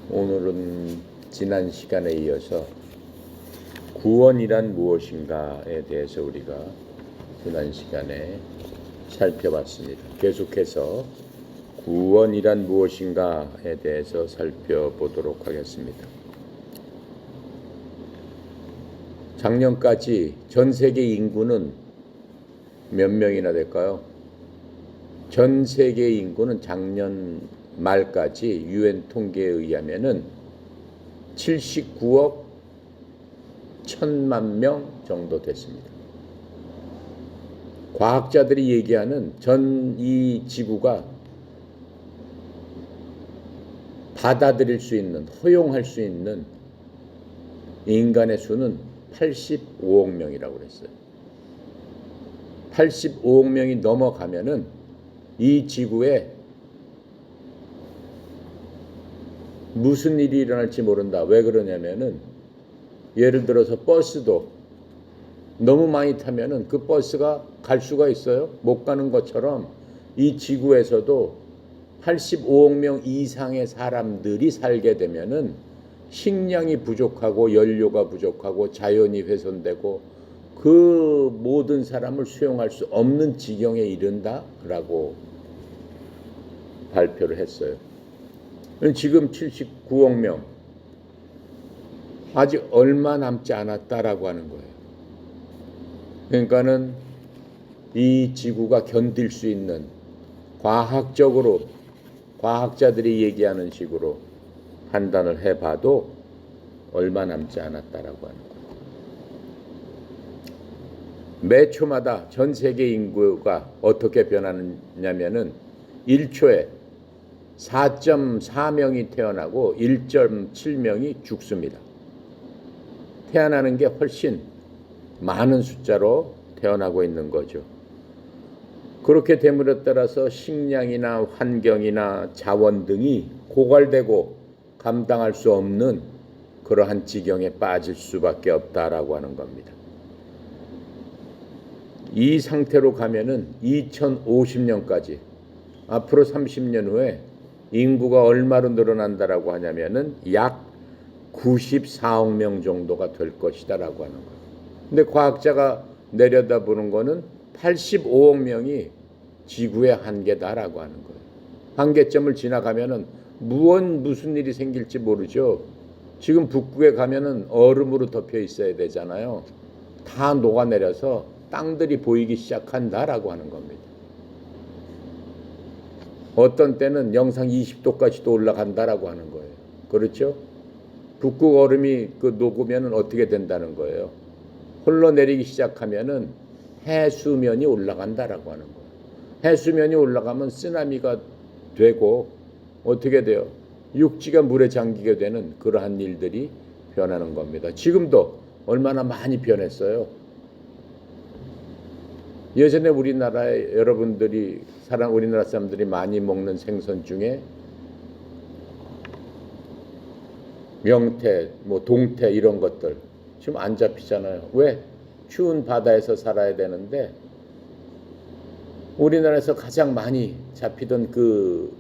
오늘은 지난 시간에 이어서 구원이란 무엇인가에 대해서 우리가 지난 시간에 살펴봤습니다. 계속해서 구원이란 무엇인가에 대해서 살펴보도록 하겠습니다. 작년까지 전 세계 인구는 몇 명이나 될까요? 전 세계 인구는 작년 말까지 UN 통계에 의하면은 79억 1천만 명 정도 됐습니다. 과학자들이 얘기하는 이 지구가 받아들일 수 있는, 허용할 수 있는 인간의 수는 85억 명이라고 그랬어요. 85억 명이 넘어가면은 이 지구에 무슨 일이 일어날지 모른다. 왜 그러냐면은 예를 들어서 버스도 너무 많이 타면은 그 버스가 갈 수가 있어요? 못 가는 것처럼 이 지구에서도 85억 명 이상의 사람들이 살게 되면은 식량이 부족하고 연료가 부족하고 자연이 훼손되고 그 모든 사람을 수용할 수 없는 지경에 이른다라고 발표를 했어요. 지금 79억 명, 아직 얼마 남지 않았다라고 하는 거예요. 그러니까는 이 지구가 견딜 수 있는, 과학적으로 과학자들이 얘기하는 식으로 판단을 해봐도 얼마 남지 않았다라고 하는 거예요. 매 초마다 전 세계 인구가 어떻게 변하냐면은 1초에 4.4명이 태어나고 1.7명이 죽습니다. 태어나는 게 훨씬 많은 숫자로 태어나고 있는 거죠. 그렇게 됨으로 따라서 식량이나 환경이나 자원 등이 고갈되고 감당할 수 없는 그러한 지경에 빠질 수밖에 없다라고 하는 겁니다. 이 상태로 가면은 2050년까지 앞으로 30년 후에 인구가 얼마로 늘어난다라고 하냐면은 약 94억 명 정도가 될 것이다라고 하는 거예요. 근데 과학자가 내려다보는 거는 85억 명이 지구의 한계다라고 하는 거예요. 한계점을 지나가면은 무슨 일이 생길지 모르죠. 지금 북극에 가면은 얼음으로 덮여 있어야 되잖아요. 다 녹아내려서 땅들이 보이기 시작한다라고 하는 겁니다. 어떤 때는 영상 20도까지도 올라간다라고 하는 거예요. 그렇죠? 북극 얼음이 녹으면 어떻게 된다는 거예요? 흘러내리기 시작하면은 해수면이 올라간다라고 하는 거예요. 해수면이 올라가면 쓰나미가 되고 어떻게 돼요? 육지가 물에 잠기게 되는 그러한 일들이 변하는 겁니다. 지금도 얼마나 많이 변했어요. 예전에 우리나라에 여러분들이 우리나라 사람들이 많이 먹는 생선 중에 명태, 동태 이런 것들 지금 안 잡히잖아요. 왜? 추운 바다에서 살아야 되는데 우리나라에서 가장 많이 잡히던 그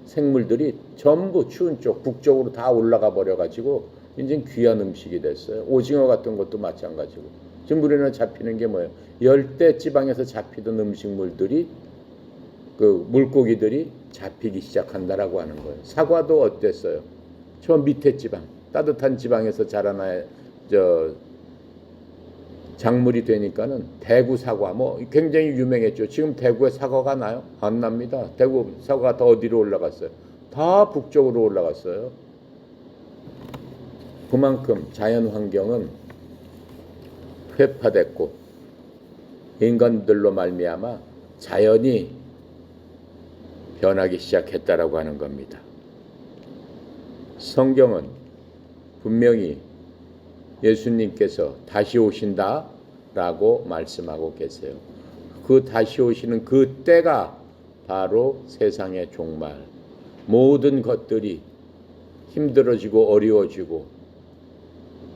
생물들이 전부 추운 쪽, 북쪽으로 다 올라가 버려가지고 이제 귀한 음식이 됐어요. 오징어 같은 것도 마찬가지고. 지금 우리나라 잡히는 게 뭐예요? 열대 지방에서 잡히던 음식물들이 물고기들이 잡히기 시작한다라고 하는 거예요. 사과도 어땠어요? 저 밑에 지방, 따뜻한 지방에서 자라나야 작물이 되니까는 대구 사과 굉장히 유명했죠. 지금 대구에 사과가 나요? 안 납니다. 대구 사과가 더 어디로 올라갔어요? 다 북쪽으로 올라갔어요. 그만큼 자연 환경은 회파됐고 인간들로 말미암아 자연이 변하기 시작했다라고 하는 겁니다. 성경은 분명히 예수님께서 다시 오신다라고 말씀하고 계세요. 그 다시 오시는 그 때가 바로 세상의 종말. 모든 것들이 힘들어지고 어려워지고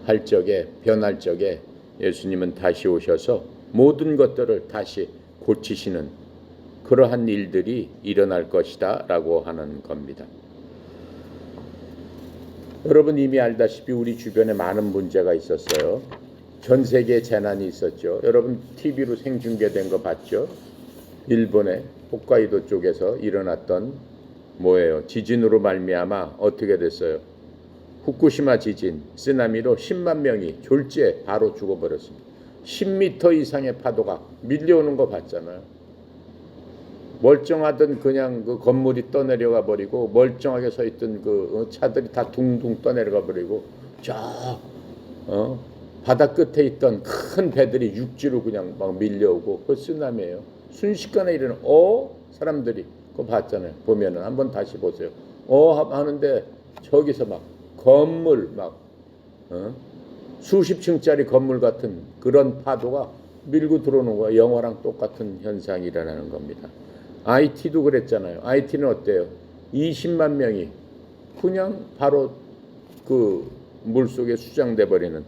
할 적에, 변할 적에 예수님은 다시 오셔서 모든 것들을 다시 고치시는 그러한 일들이 일어날 것이다 라고 하는 겁니다. 여러분 이미 알다시피 우리 주변에 많은 문제가 있었어요. 전 세계에 재난이 있었죠. 여러분 TV로 생중계된 거 봤죠? 일본의 홋카이도 쪽에서 일어났던 뭐예요? 지진으로 말미암아 어떻게 됐어요? 후쿠시마 지진, 쓰나미로 10만 명이 졸지에 바로 죽어버렸습니다. 10m 이상의 파도가 밀려오는 거 봤잖아요. 멀쩡하던 그냥 그 건물이 떠내려가 버리고 멀쩡하게 서 있던 그 차들이 다 둥둥 떠내려가 버리고 저 바다 끝에 있던 큰 배들이 육지로 그냥 막 밀려오고 그 쓰나미예요. 순식간에 일어나 사람들이 그거 봤잖아요. 보면은 한번 다시 보세요. 하는데 저기서 막 건물 막 수십 층짜리 건물 같은 그런 파도가 밀고 들어오는 거야. 영화랑 똑같은 현상이 일어나는 겁니다. IT도 그랬잖아요. IT는 어때요? 20만 명이 그냥 바로 그 물속에 수장돼 버리는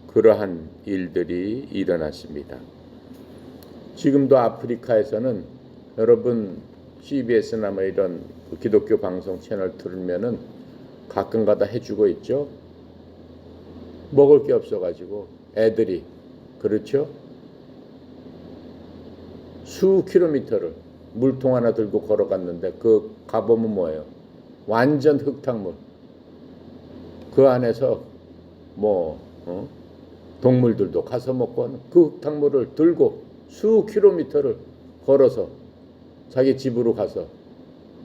그러한 일들이 일어났습니다. 지금도 아프리카에서는 여러분 CBS나 뭐 이런 기독교 방송 채널 틀면은 가끔가다 해주고 있죠. 먹을 게 없어가지고 애들이 그렇죠. 수 킬로미터를 물통 하나 들고 걸어갔는데 그 가보면 뭐예요? 완전 흙탕물. 그 안에서 동물들도 가서 먹고 그 흙탕물을 들고 수 킬로미터를 걸어서 자기 집으로 가서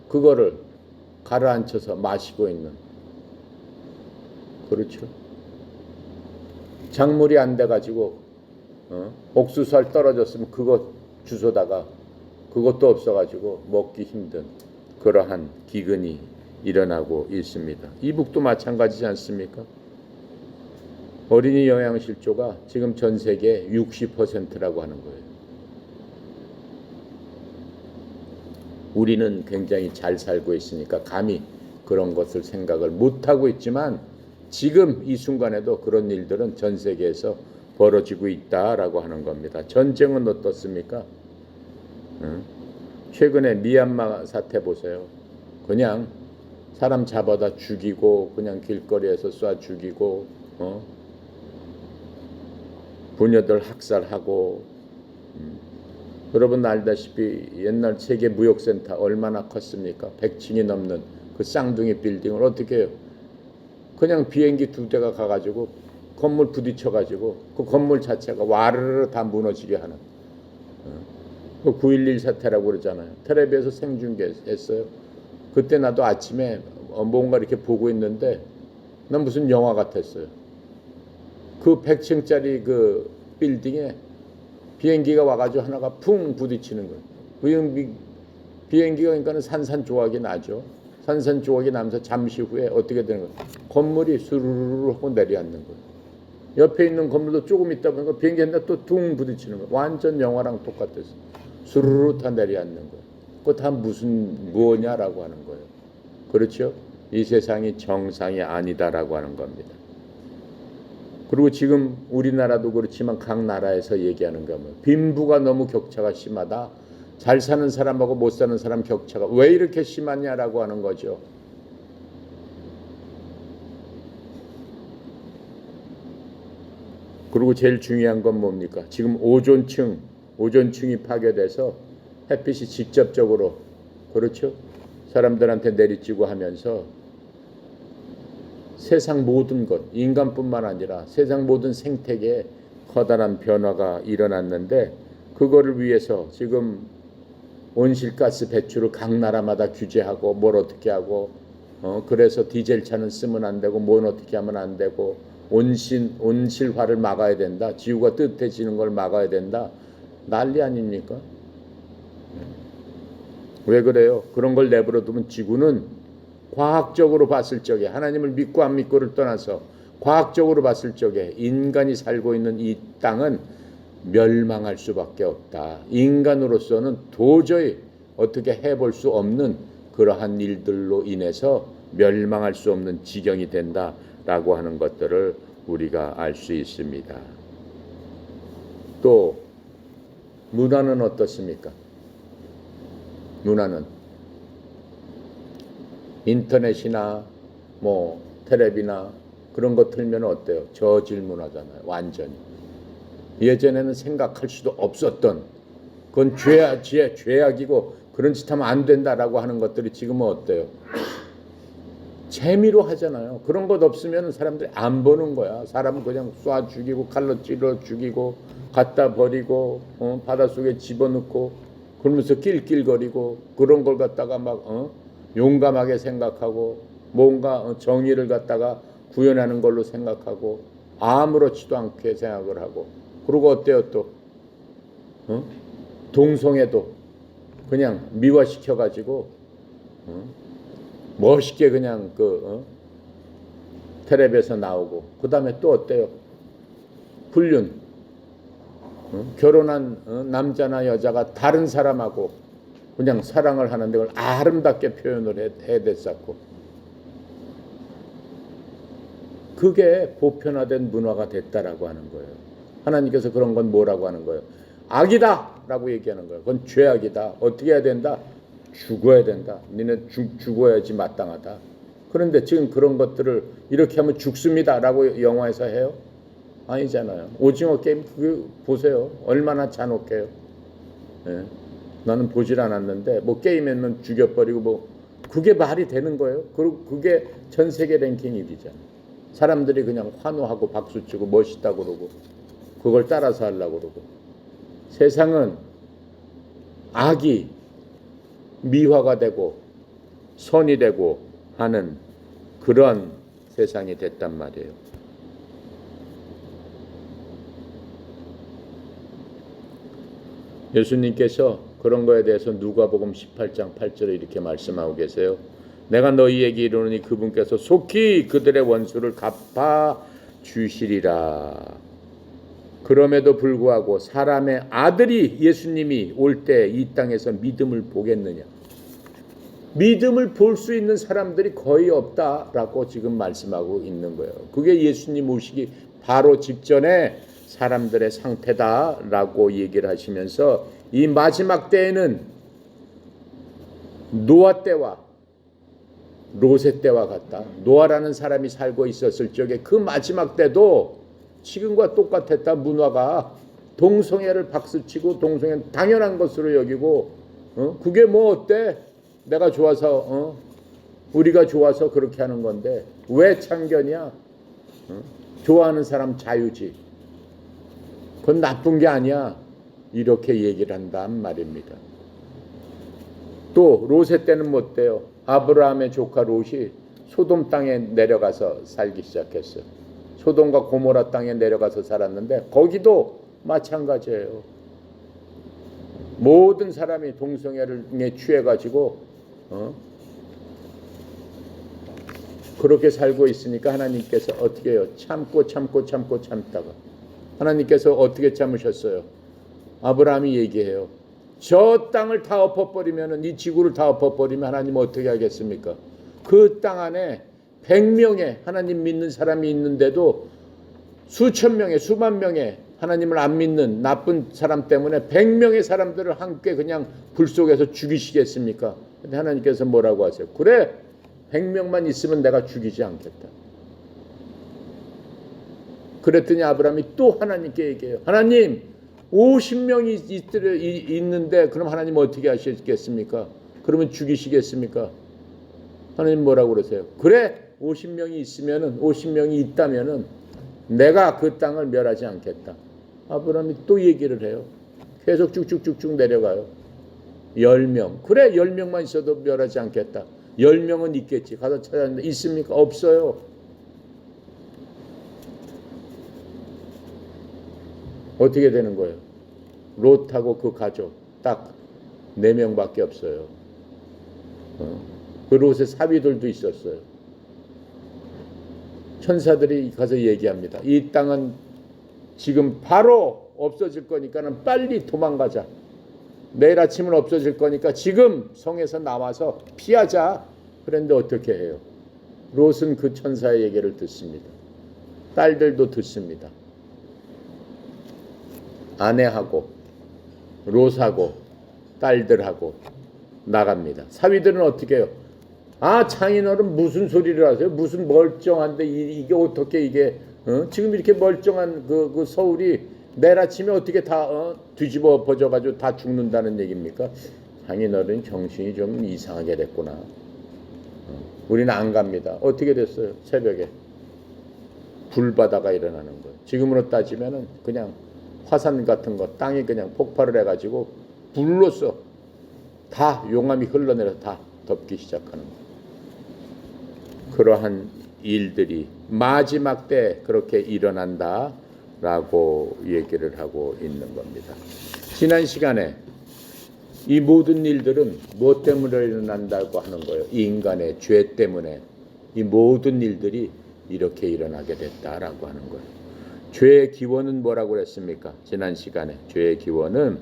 그거를 가라앉혀서 마시고 있는 그렇죠. 작물이 안 돼가지고 옥수수알 떨어졌으면 그거 주워다가 그것도 없어가지고 먹기 힘든 그러한 기근이 일어나고 있습니다. 이북도 마찬가지지 않습니까? 어린이 영양실조가 지금 전 세계 60%라고 하는 거예요. 우리는 굉장히 잘 살고 있으니까 감히 그런 것을 생각을 못하고 있지만 지금 이 순간에도 그런 일들은 전 세계에서 벌어지고 있다라고 하는 겁니다. 전쟁은 어떻습니까? 최근에 미얀마 사태 보세요. 그냥 사람 잡아다 죽이고 그냥 길거리에서 쏴 죽이고 부녀들 학살하고 여러분 알다시피 옛날 세계 무역센터 얼마나 컸습니까? 100층이 넘는 그 쌍둥이 빌딩을 어떻게 해요? 그냥 비행기 2대가 가가지고 건물 부딪혀가지고 그 건물 자체가 와르르 다 무너지게 하는 그 9.11 사태라고 그러잖아요. 텔레비에서 생중계했어요. 그때 나도 아침에 뭔가 이렇게 보고 있는데 난 무슨 영화 같았어요. 그 100층짜리 그 빌딩에 비행기가 와가지고 하나가 풍 부딪히는 거예요. 비행기가 그러니까는 산산조각이 나죠. 산산조각이 나면서 잠시 후에 어떻게 되는 거예요? 건물이 수르르 하고 내려앉는 거예요. 옆에 있는 건물도 조금 있다 보니까 비행기 한다 또 둥 부딪히는 거예요. 완전 영화랑 똑같았어요. 수르르 다 내려앉는 거예요. 그거 다 뭐냐라고 하는 거예요. 그렇죠? 이 세상이 정상이 아니다라고 하는 겁니다. 그리고 지금 우리나라도 그렇지만 각 나라에서 얘기하는 거면 빈부가 너무 격차가 심하다. 잘 사는 사람하고 못 사는 사람 격차가 왜 이렇게 심하냐라고 하는 거죠. 그리고 제일 중요한 건 뭡니까? 지금 오존층이 파괴돼서 햇빛이 직접적으로 그렇죠? 사람들한테 내리쬐고 하면서 세상 모든 것, 인간뿐만 아니라 세상 모든 생태계에 커다란 변화가 일어났는데 그거를 위해서 지금 온실가스 배출을 각 나라마다 규제하고 뭘 어떻게 하고 그래서 디젤 차는 쓰면 안 되고 뭘 어떻게 하면 안 되고 온실화를 막아야 된다. 지구가 뜨뜻해지는 걸 막아야 된다. 난리 아닙니까? 왜 그래요? 그런 걸 내버려 두면 지구는 과학적으로 봤을 적에 하나님을 믿고 안 믿고를 떠나서 과학적으로 봤을 적에 인간이 살고 있는 이 땅은 멸망할 수밖에 없다. 인간으로서는 도저히 어떻게 해볼 수 없는 그러한 일들로 인해서 멸망할 수 없는 지경이 된다라고 하는 것들을 우리가 알 수 있습니다. 또 문화는 어떻습니까? 문화는 인터넷이나 텔레비나 그런 거 틀면 어때요? 저질문하잖아요. 완전히. 예전에는 생각할 수도 없었던 그건 죄악이고 그런 짓 하면 안 된다라고 하는 것들이 지금은 어때요? 재미로 하잖아요. 그런 것 없으면 사람들이 안 보는 거야. 사람은 그냥 쏴 죽이고 칼로 찔러 죽이고 갖다 버리고 바닷속에 집어넣고 그러면서 낄낄거리고 그런 걸 갖다가 막 용감하게 생각하고 뭔가 정의를 갖다가 구현하는 걸로 생각하고 아무렇지도 않게 생각을 하고 그리고 어때요 또 동성애도 그냥 미화시켜가지고 멋있게 그냥 텔레비에서 나오고 그 다음에 또 어때요? 불륜 결혼한 남자나 여자가 다른 사람하고 그냥 사랑을 하는데 그걸 아름답게 표현을 해댔었고 그게 보편화된 문화가 됐다라고 하는 거예요. 하나님께서 그런 건 뭐라고 하는 거예요? 악이다 라고 얘기하는 거예요. 그건 죄악이다. 어떻게 해야 된다? 죽어야 된다. 니네 죽어야지 마땅하다. 그런데 지금 그런 것들을 이렇게 하면 죽습니다 라고 영화에서 해요? 아니잖아요. 오징어 게임 그거 보세요. 얼마나 잔혹해요. 예. 나는 보질 않았는데 뭐 게임하면 죽여버리고 뭐 그게 말이 되는 거예요? 그리고 그게 전 세계 랭킹 1위잖아요. 사람들이 그냥 환호하고 박수치고 멋있다고 그러고 그걸 따라서 하려고 그러고 세상은 악이 미화가 되고 선이 되고 하는 그런 세상이 됐단 말이에요. 예수님께서 그런 거에 대해서 누가복음 18장 8절에 이렇게 말씀하고 계세요. 내가 너희에게 이르노니 그분께서 속히 그들의 원수를 갚아 주시리라. 그럼에도 불구하고 사람의 아들이 예수님이 올 때 이 땅에서 믿음을 보겠느냐? 믿음을 볼 수 있는 사람들이 거의 없다라고 지금 말씀하고 있는 거예요. 그게 예수님 오시기 바로 직전에 사람들의 상태다라고 얘기를 하시면서 이 마지막 때에는 노아 때와 롯의 때와 같다. 노아라는 사람이 살고 있었을 적에 그 마지막 때도 지금과 똑같았다. 문화가 동성애를 박수치고 동성애는 당연한 것으로 여기고 그게 뭐 어때? 내가 좋아서 우리가 좋아서 그렇게 하는 건데 왜 참견이야? 좋아하는 사람 자유지. 그건 나쁜 게 아니야. 이렇게 얘기를 한단 말입니다. 또 롯의 때는 뭐 어때요? 아브라함의 조카 롯이 소돔 땅에 내려가서 살기 시작했어요. 소돔과 고모라 땅에 내려가서 살았는데 거기도 마찬가지예요. 모든 사람이 동성애에 취해가지고 그렇게 살고 있으니까 하나님께서 어떻게 해요? 참다가 하나님께서 어떻게 참으셨어요? 아브라함이 얘기해요. 저 땅을 다 엎어버리면 이 지구를 다 엎어버리면 하나님 어떻게 하겠습니까? 그 땅 안에 100명의 하나님 믿는 사람이 있는데도 수천 명의 수만 명의 하나님을 안 믿는 나쁜 사람 때문에 100명의 사람들을 함께 그냥 불 속에서 죽이시겠습니까? 근데 하나님께서 뭐라고 하세요? 그래 100명만 있으면 내가 죽이지 않겠다. 그랬더니 아브라함이 또 하나님께 얘기해요. 하나님 50명이 있는데 그럼 하나님 어떻게 하시겠습니까? 그러면 죽이시겠습니까? 하나님 뭐라고 그러세요? 그래 50명이 있으면은 50명이 있다면은 내가 그 땅을 멸하지 않겠다. 아브라함이 또 얘기를 해요. 계속 쭉쭉쭉쭉 내려가요. 10명. 그래 10명만 있어도 멸하지 않겠다. 10명은 있겠지. 가서 찾았는데 있습니까? 없어요. 어떻게 되는 거예요? 롯하고 그 가족 딱 4명밖에 없어요. 그 롯의 사위들도 있었어요. 천사들이 가서 얘기합니다. 이 땅은 지금 바로 없어질 거니까는 빨리 도망가자. 내일 아침은 없어질 거니까 지금 성에서 나와서 피하자. 그런데 어떻게 해요? 롯은 그 천사의 얘기를 듣습니다. 딸들도 듣습니다. 아내하고 롯하고 딸들하고 나갑니다. 사위들은 어떻게 해요? 아, 장인어른 무슨 소리를 하세요? 무슨 멀쩡한데 이게 어떻게 이게 지금 이렇게 멀쩡한 그 서울이 내일 아침에 어떻게 다 뒤집어 엎어져 가지고 다 죽는다는 얘기입니까? 장인어른 정신이 좀 이상하게 됐구나. 우리는 안 갑니다. 어떻게 됐어요? 새벽에 불바다가 일어나는 거예요. 지금으로 따지면은 그냥 화산 같은 거 땅이 그냥 폭발을 해가지고 불로써 다 용암이 흘러내려 다 덮기 시작하는 거예요. 그러한 일들이 마지막 때 그렇게 일어난다라고 얘기를 하고 있는 겁니다. 지난 시간에 이 모든 일들은 무엇 때문에 일어난다고 하는 거예요? 이 인간의 죄 때문에 이 모든 일들이 이렇게 일어나게 됐다라고 하는 거예요. 죄의 기원은 뭐라고 그랬습니까? 지난 시간에 죄의 기원은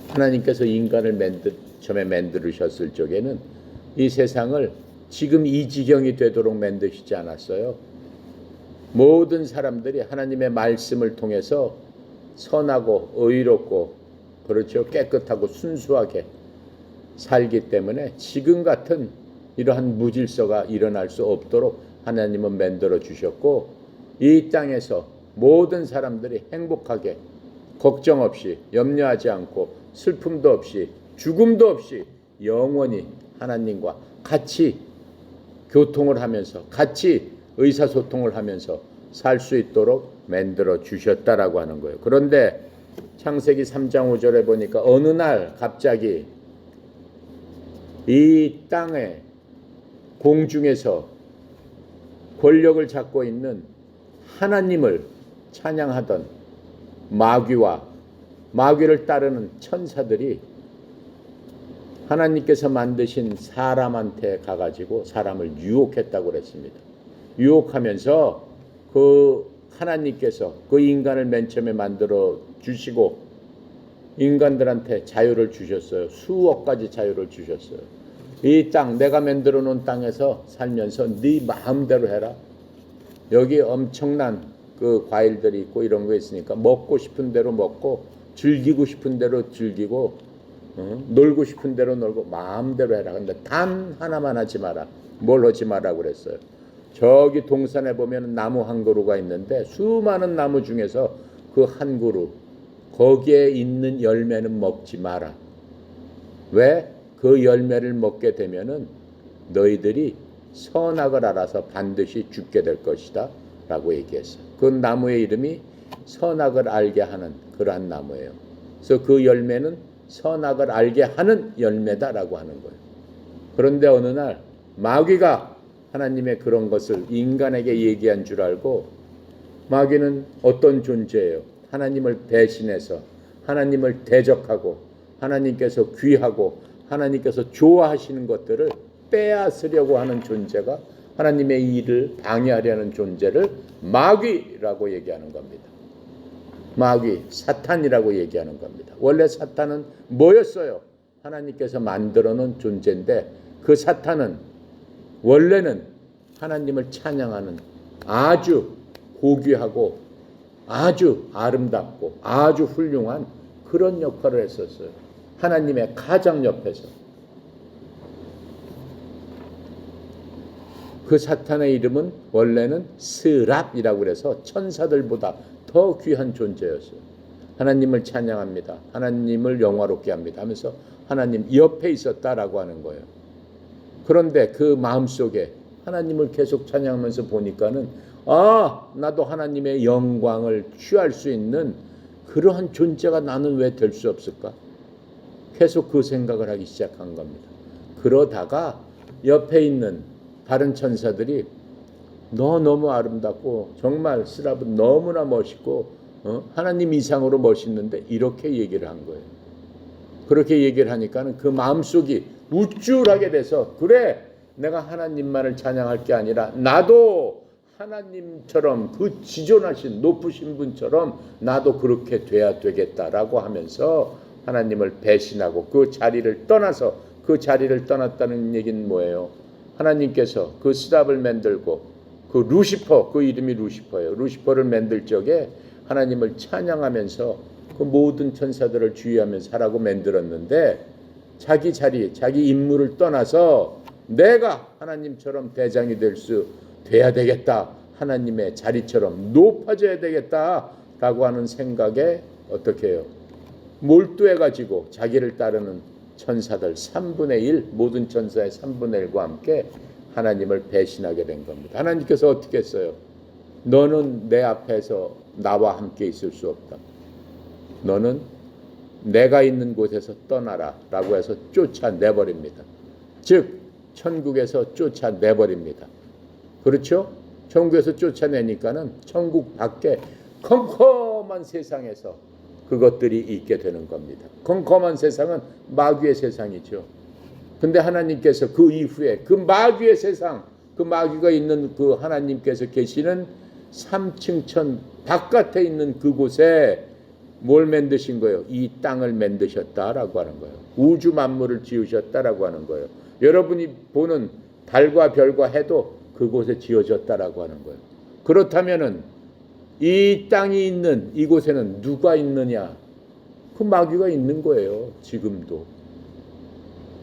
하나님께서 인간을 처음에 만드셨을 적에는 이 세상을 지금 이 지경이 되도록 만드시지 않았어요. 모든 사람들이 하나님의 말씀을 통해서 선하고 의롭고 그렇죠, 깨끗하고 순수하게 살기 때문에 지금 같은 이러한 무질서가 일어날 수 없도록 하나님은 만들어 주셨고, 이 땅에서 모든 사람들이 행복하게 걱정 없이 염려하지 않고 슬픔도 없이 죽음도 없이 영원히 하나님과 같이 교통을 하면서 같이 의사소통을 하면서 살 수 있도록 만들어 주셨다라고 하는 거예요. 그런데 창세기 3장 5절에 보니까 어느 날 갑자기 이 땅의 공중에서 권력을 잡고 있는 하나님을 찬양하던 마귀와 마귀를 따르는 천사들이 하나님께서 만드신 사람한테 가가지고 사람을 유혹했다고 그랬습니다. 유혹하면서 그 하나님께서 그 인간을 맨 처음에 만들어 주시고 인간들한테 자유를 주셨어요. 수억 가지 자유를 주셨어요. 이 땅, 내가 만들어 놓은 땅에서 살면서 네 마음대로 해라. 여기 엄청난 그 과일들이 있고 이런 거 있으니까 먹고 싶은 대로 먹고 즐기고 싶은 대로 즐기고 놀고 싶은 대로 놀고 마음대로 해라. 근데 단 하나만 하지 마라. 뭘 하지 마라 그랬어요. 저기 동산에 보면 나무 한 그루가 있는데 수많은 나무 중에서 그 한 그루 거기에 있는 열매는 먹지 마라. 왜? 그 열매를 먹게 되면은 너희들이 선악을 알아서 반드시 죽게 될 것이다 라고 얘기했어요. 그 나무의 이름이 선악을 알게 하는 그러한 나무예요. 그래서 그 열매는 선악을 알게 하는 열매다라고 하는 거예요. 그런데 어느 날 마귀가 하나님의 그런 것을 인간에게 얘기한 줄 알고, 마귀는 어떤 존재예요? 하나님을 배신해서 하나님을 대적하고 하나님께서 귀하고 하나님께서 좋아하시는 것들을 빼앗으려고 하는 존재가, 하나님의 일을 방해하려는 존재를 마귀라고 얘기하는 겁니다. 마귀, 사탄이라고 얘기하는 겁니다. 원래 사탄은 뭐였어요? 하나님께서 만들어 놓은 존재인데 그 사탄은 원래는 하나님을 찬양하는 아주 고귀하고 아주 아름답고 아주 훌륭한 그런 역할을 했었어요. 하나님의 가장 옆에서. 그 사탄의 이름은 원래는 스랍이라고 그래서 천사들보다 더 귀한 존재였어요. 하나님을 찬양합니다. 하나님을 영화롭게 합니다 하면서 하나님 옆에 있었다라고 하는 거예요. 그런데 그 마음속에 하나님을 계속 찬양하면서 보니까는 나도 하나님의 영광을 취할 수 있는 그러한 존재가 나는 왜 될 수 없을까? 계속 그 생각을 하기 시작한 겁니다. 그러다가 옆에 있는 다른 천사들이 너 너무 아름답고 정말 스랍은 너무나 멋있고 하나님 이상으로 멋있는데 이렇게 얘기를 한 거예요. 그렇게 얘기를 하니까는 그 마음속이 우쭐하게 돼서, 그래 내가 하나님만을 찬양할 게 아니라 나도 하나님처럼 그 지존하신 높으신 분처럼 나도 그렇게 돼야 되겠다라고 하면서 하나님을 배신하고 그 자리를 떠나서, 그 자리를 떠났다는 얘기는 뭐예요? 하나님께서 그 스랍을 만들고 그 루시퍼, 그 이름이 루시퍼예요. 루시퍼를 만들 적에 하나님을 찬양하면서 그 모든 천사들을 주의하면서 하라고 만들었는데 자기 자리, 자기 임무를 떠나서 내가 하나님처럼 대장이 돼야 되겠다. 하나님의 자리처럼 높아져야 되겠다라고 하는 생각에 어떻게 해요? 몰두해가지고 자기를 따르는 천사들 3분의 1, 모든 천사의 3분의 1과 함께 하나님을 배신하게 된 겁니다. 하나님께서 어떻게 했어요? 너는 내 앞에서 나와 함께 있을 수 없다. 너는 내가 있는 곳에서 떠나라 라고 해서 쫓아내버립니다. 즉 천국에서 쫓아내버립니다. 그렇죠? 천국에서 쫓아내니까는 천국 밖에 컴컴한 세상에서 그것들이 있게 되는 겁니다. 컴컴한 세상은 마귀의 세상이죠. 근데 하나님께서 그 이후에 그 마귀의 세상, 그 마귀가 있는 그 하나님께서 계시는 3층 천 바깥에 있는 그곳에 뭘 만드신 거예요? 이 땅을 만드셨다라고 하는 거예요. 우주 만물을 지으셨다라고 하는 거예요. 여러분이 보는 달과 별과 해도 그곳에 지어졌다라고 하는 거예요. 그렇다면은 이 땅이 있는 이곳에는 누가 있느냐? 그 마귀가 있는 거예요. 지금도.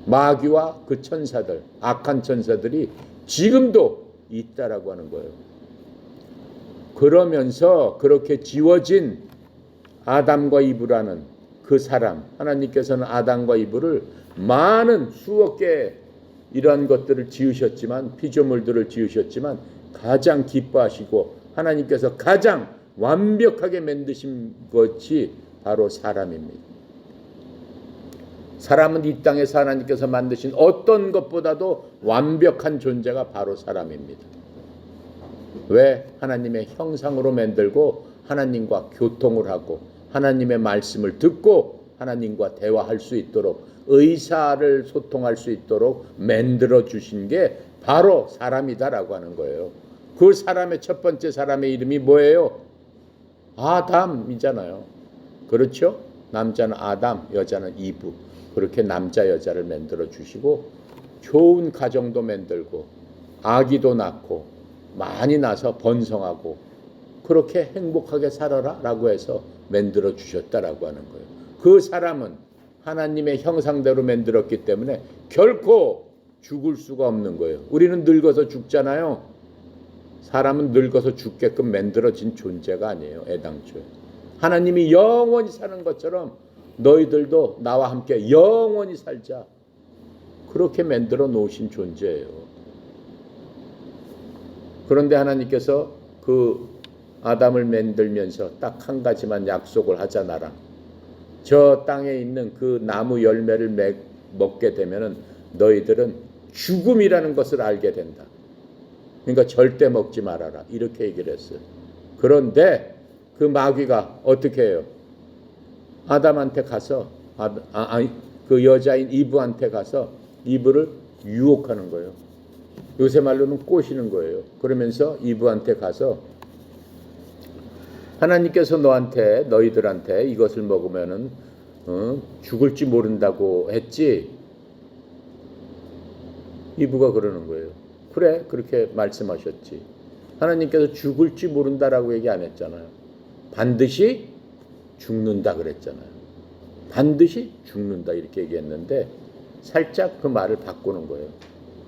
마귀와 그 천사들, 악한 천사들이 지금도 있다라고 하는 거예요. 그러면서 그렇게 지워진 아담과 이브라는 그 사람, 하나님께서는 아담과 이브를 많은 수억 개 이러한 것들을 지으셨지만, 피조물들을 지으셨지만 가장 기뻐하시고 하나님께서 가장 완벽하게 만드신 것이 바로 사람입니다. 사람은 이 땅에서 하나님께서 만드신 어떤 것보다도 완벽한 존재가 바로 사람입니다. 왜? 하나님의 형상으로 만들고 하나님과 교통을 하고 하나님의 말씀을 듣고 하나님과 대화할 수 있도록 의사를 소통할 수 있도록 만들어 주신 게 바로 사람이다라고 하는 거예요. 그 사람의 첫 번째 사람의 이름이 뭐예요? 아담이잖아요. 그렇죠? 남자는 아담, 여자는 이브. 그렇게 남자 여자를 만들어 주시고 좋은 가정도 만들고 아기도 낳고 많이 낳아서 번성하고 그렇게 행복하게 살아라 라고 해서 만들어 주셨다라고 하는 거예요. 그 사람은 하나님의 형상대로 만들었기 때문에 결코 죽을 수가 없는 거예요. 우리는 늙어서 죽잖아요. 사람은 늙어서 죽게끔 만들어진 존재가 아니에요. 애당초에. 하나님이 영원히 사는 것처럼 너희들도 나와 함께 영원히 살자. 그렇게 만들어 놓으신 존재예요. 그런데 하나님께서 그 아담을 만들면서 딱 한 가지만 약속을 하자 나랑. 저 땅에 있는 그 나무 열매를 먹게 되면은 너희들은 죽음이라는 것을 알게 된다. 그러니까 절대 먹지 말아라. 이렇게 얘기를 했어요. 그런데 그 마귀가 어떻게 해요? 아담한테 가서 그 여자인 이브한테 가서 이브를 유혹하는 거예요. 요새 말로는 꼬시는 거예요. 그러면서 이브한테 가서 하나님께서 너희들한테 이것을 먹으면은 죽을지 모른다고 했지. 이브가 그러는 거예요. 그래, 그렇게 말씀하셨지. 하나님께서 죽을지 모른다라고 얘기 안 했잖아요. 반드시 죽는다 그랬잖아요. 반드시 죽는다 이렇게 얘기했는데 살짝 그 말을 바꾸는 거예요.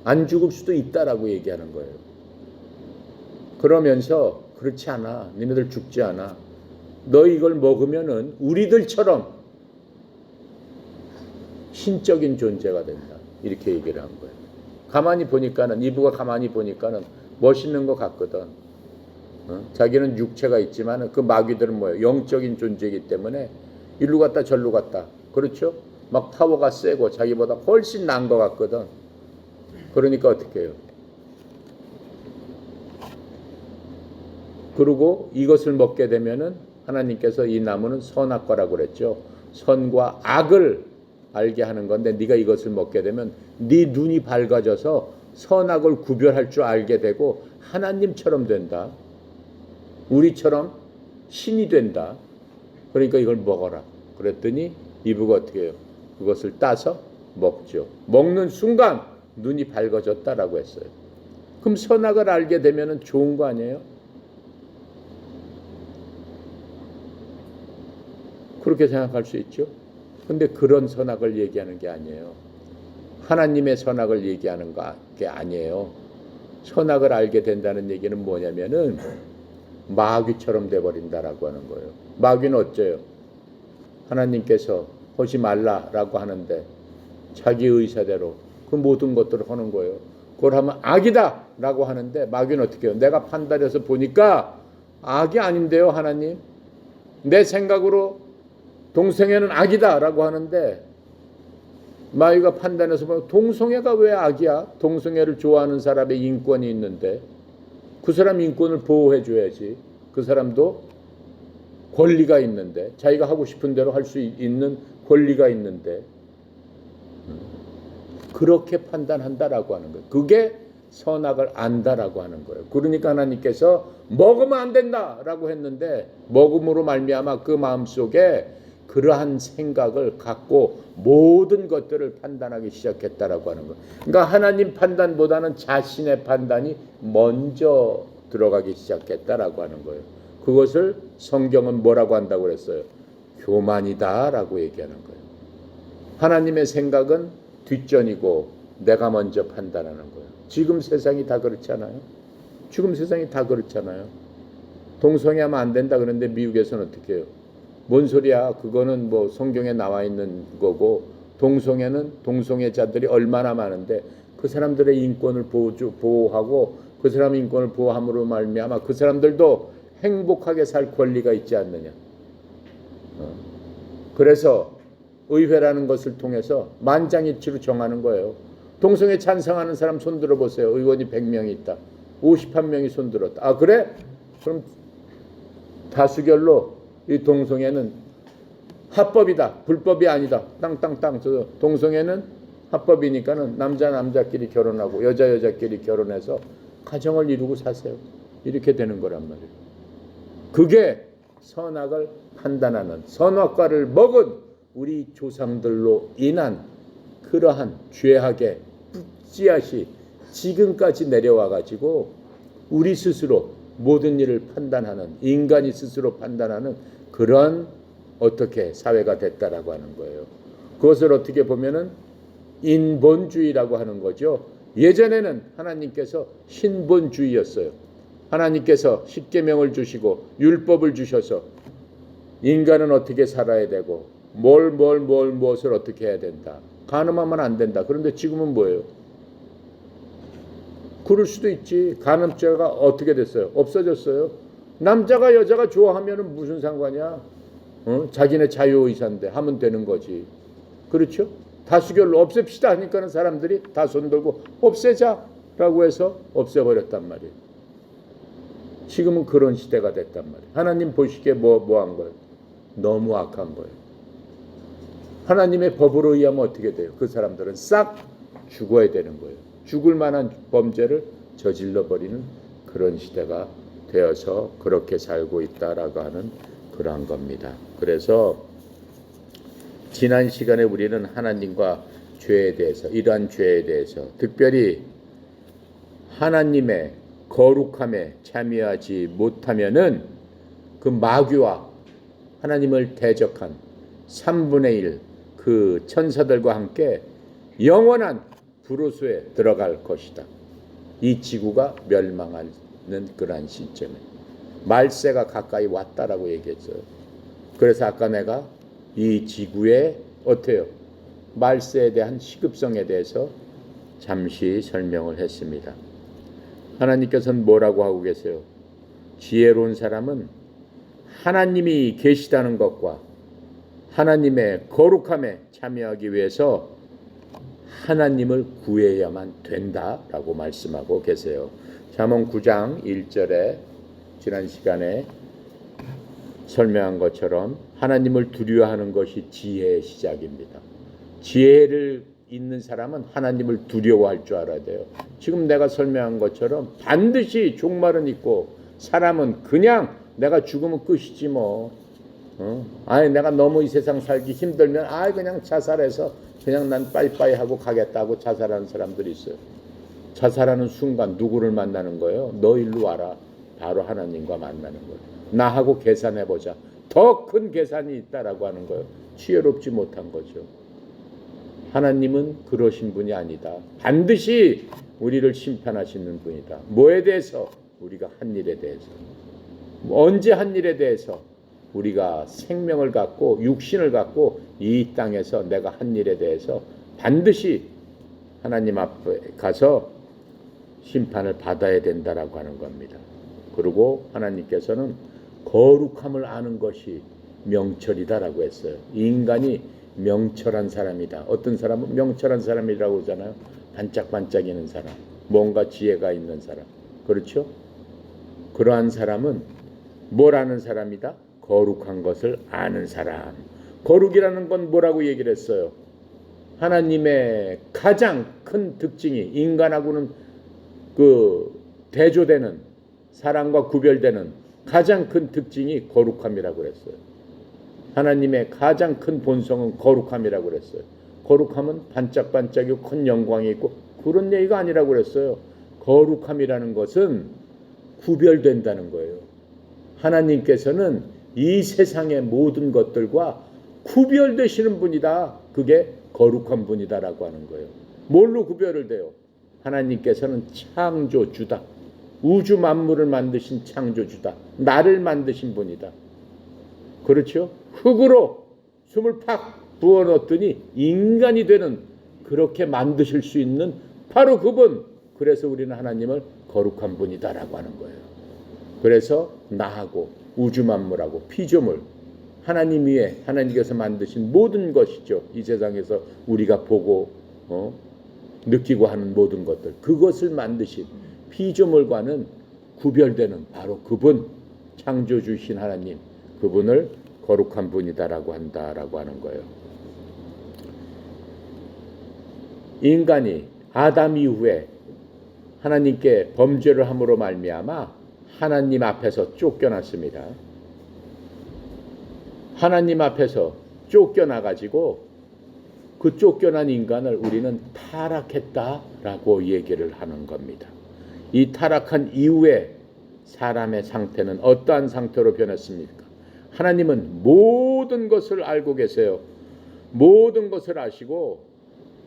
안 죽을 수도 있다라고 얘기하는 거예요. 그러면서 그렇지 않아. 니네들 죽지 않아. 너 이걸 먹으면은 우리들처럼 신적인 존재가 된다. 이렇게 얘기를 한 거예요. 가만히 보니까는 이브가 가만히 보니까는 멋있는 것 같거든. 자기는 육체가 있지만 그 마귀들은 뭐예요? 영적인 존재이기 때문에 일로 갔다 절로 갔다. 그렇죠? 막 파워가 세고 자기보다 훨씬 나은 것 같거든. 그러니까 어떻게 해요? 그리고 이것을 먹게 되면은 하나님께서 이 나무는 선악과라고 그랬죠. 선과 악을 알게 하는 건데 네가 이것을 먹게 되면 네 눈이 밝아져서 선악을 구별할 줄 알게 되고 하나님처럼 된다. 우리처럼 신이 된다. 그러니까 이걸 먹어라. 그랬더니 이브가 어떻게 해요? 그것을 따서 먹죠. 먹는 순간 눈이 밝아졌다라고 했어요. 그럼 선악을 알게 되면 좋은 거 아니에요? 그렇게 생각할 수 있죠. 근데 그런 선악을 얘기하는 게 아니에요. 하나님의 선악을 얘기하는 게 아니에요. 선악을 알게 된다는 얘기는 뭐냐면은 마귀처럼 돼버린다라고 하는 거예요. 마귀는 어째요? 하나님께서 하지 말라라고 하는데 자기 의사대로 그 모든 것들을 하는 거예요. 그걸 하면 악이다라고 하는데 마귀는 어떻게 해요? 내가 판단해서 보니까 악이 아닌데요, 하나님. 내 생각으로 동성애는 악이다라고 하는데 마귀가 판단해서 보면 동성애가 왜 악이야? 동성애를 좋아하는 사람의 인권이 있는데 그 사람 인권을 보호해 줘야지. 그 사람도 권리가 있는데 자기가 하고 싶은 대로 할 수 있는 권리가 있는데 그렇게 판단한다라고 하는 거예요. 그게 선악을 안다라고 하는 거예요. 그러니까 하나님께서 먹으면 안 된다라고 했는데 먹음으로 말미암아 그 마음속에 그러한 생각을 갖고 모든 것들을 판단하기 시작했다라고 하는 거예요. 그러니까 하나님 판단보다는 자신의 판단이 먼저 들어가기 시작했다라고 하는 거예요. 그것을 성경은 뭐라고 한다고 그랬어요? 교만이다라고 얘기하는 거예요. 하나님의 생각은 뒷전이고 내가 먼저 판단하는 거예요. 지금 세상이 다 그렇잖아요. 지금 세상이 다 그렇잖아요. 동성애하면 안 된다 그러는데 미국에서는 어떻게 해요? 뭔 소리야? 그거는 뭐 성경에 나와 있는 거고 동성애는 동성애자들이 얼마나 많은데 그 사람들의 인권을 보호하고 그 사람의 인권을 보호함으로 말미암아 그 사람들도 행복하게 살 권리가 있지 않느냐. 그래서 의회라는 것을 통해서 만장일치로 정하는 거예요. 동성애 찬성하는 사람 손 들어보세요. 의원이 100명이 있다. 51명이 손 들었다. 아 그래? 그럼 다수결로 이 동성애는 합법이다. 불법이 아니다. 땅땅땅. 동성애는 합법이니까는 남자끼리 결혼하고 여자끼리 결혼해서 가정을 이루고 사세요. 이렇게 되는 거란 말이에요. 그게 선악을 판단하는 선악과를 먹은 우리 조상들로 인한 그러한 죄악의 씨앗이 지금까지 내려와 가지고 우리 스스로 모든 일을 판단하는 인간이 스스로 판단하는 그런 어떻게 사회가 됐다라고 하는 거예요. 그것을 어떻게 보면은 인본주의라고 하는 거죠. 예전에는 하나님께서 신본주의였어요. 하나님께서 십계명을 주시고 율법을 주셔서 인간은 어떻게 살아야 되고 무엇을 어떻게 해야 된다. 간음하면 안 된다. 그런데 지금은 뭐예요? 그럴 수도 있지. 간음죄가 어떻게 됐어요? 없어졌어요. 남자가 여자가 좋아하면 무슨 상관이야? 자기네 자유의사인데 하면 되는 거지. 그렇죠? 다수결로 없앱시다 하니까는 사람들이 다 손들고 없애자라고 해서 없애버렸단 말이에요. 지금은 그런 시대가 됐단 말이에요. 하나님 보시기에 뭐한 거예요? 너무 악한 거예요. 하나님의 법으로 의하면 어떻게 돼요? 그 사람들은 싹 죽어야 되는 거예요. 죽을 만한 범죄를 저질러 버리는 그런 시대가 되어서 그렇게 살고 있다라고 하는 그러한 겁니다. 그래서 지난 시간에 우리는 하나님과 죄에 대해서 이러한 죄에 대해서 특별히 하나님의 거룩함에 참여하지 못하면은 그 마귀와 하나님을 대적한 3분의 1 그 천사들과 함께 영원한 불호수에 들어갈 것이다. 이 지구가 멸망하는 그러한 시점에 말세가 가까이 왔다라고 얘기했어요. 그래서 아까 내가 이 지구의 어때요? 말세에 대한 시급성에 대해서 잠시 설명을 했습니다. 하나님께서는 뭐라고 하고 계세요? 지혜로운 사람은 하나님이 계시다는 것과 하나님의 거룩함에 참여하기 위해서 하나님을 구해야만 된다라고 말씀하고 계세요. 잠언 9장 1절에 지난 시간에 설명한 것처럼 하나님을 두려워하는 것이 지혜의 시작입니다. 지혜를 있는 사람은 하나님을 두려워할 줄 알아야 돼요. 지금 내가 설명한 것처럼 반드시 종말은 있고 사람은 그냥 내가 죽으면 끝이지 뭐. 아니 내가 너무 이 세상 살기 힘들면 그냥 자살해서 그냥 난 빠이빠이 하고 가겠다고 자살하는 사람들이 있어요. 자살하는 순간 누구를 만나는 거예요? 너 일로 와라. 바로 하나님과 만나는 거예요. 나하고 계산해보자. 더 큰 계산이 있다라고 하는 거예요. 지혜롭지 못한 거죠. 하나님은 그러신 분이 아니다. 반드시 우리를 심판하시는 분이다. 뭐에 대해서? 우리가 한 일에 대해서. 언제 한 일에 대해서? 우리가 생명을 갖고 육신을 갖고 이 땅에서 내가 한 일에 대해서 반드시 하나님 앞에 가서 심판을 받아야 된다라고 하는 겁니다. 그리고 하나님께서는 거룩함을 아는 것이 명철이다라고 했어요. 인간이 명철한 사람이다. 어떤 사람은 명철한 사람이라고 하잖아요. 반짝반짝이는 사람, 뭔가 지혜가 있는 사람. 그렇죠? 그러한 사람은 뭘 아는 사람이다? 거룩한 것을 아는 사람. 거룩이라는 건 뭐라고 얘기를 했어요? 하나님의 가장 큰 특징이 인간하고는 대조되는, 사람과 구별되는 가장 큰 특징이 거룩함이라고 그랬어요. 하나님의 가장 큰 본성은 거룩함이라고 그랬어요. 거룩함은 반짝반짝이고 큰 영광이 있고 그런 얘기가 아니라고 그랬어요. 거룩함이라는 것은 구별된다는 거예요. 하나님께서는 이 세상의 모든 것들과 구별되시는 분이다. 그게 거룩한 분이다라고 하는 거예요. 뭘로 구별을 돼요? 하나님께서는 창조주다. 우주 만물을 만드신 창조주다. 나를 만드신 분이다. 그렇죠? 흙으로 숨을 팍 부어넣었더니 인간이 되는, 그렇게 만드실 수 있는 바로 그분. 그래서 우리는 하나님을 거룩한 분이다라고 하는 거예요. 그래서 나하고 우주 만물하고 피조물, 하나님 위에 하나님께서 만드신 모든 것이죠. 이 세상에서 우리가 보고 느끼고 하는 모든 것들, 그것을 만드신 피조물과는 구별되는 바로 그분, 창조주신 하나님, 그분을 거룩한 분이다라고 한다라고 하는 거예요. 인간이 아담 이후에 하나님께 범죄를 함으로 말미암아 하나님 앞에서 쫓겨났습니다. 하나님 앞에서 쫓겨나가지고 그 쫓겨난 인간을 우리는 타락했다라고 얘기를 하는 겁니다. 이 타락한 이후에 사람의 상태는 어떠한 상태로 변했습니까? 하나님은 모든 것을 알고 계세요. 모든 것을 아시고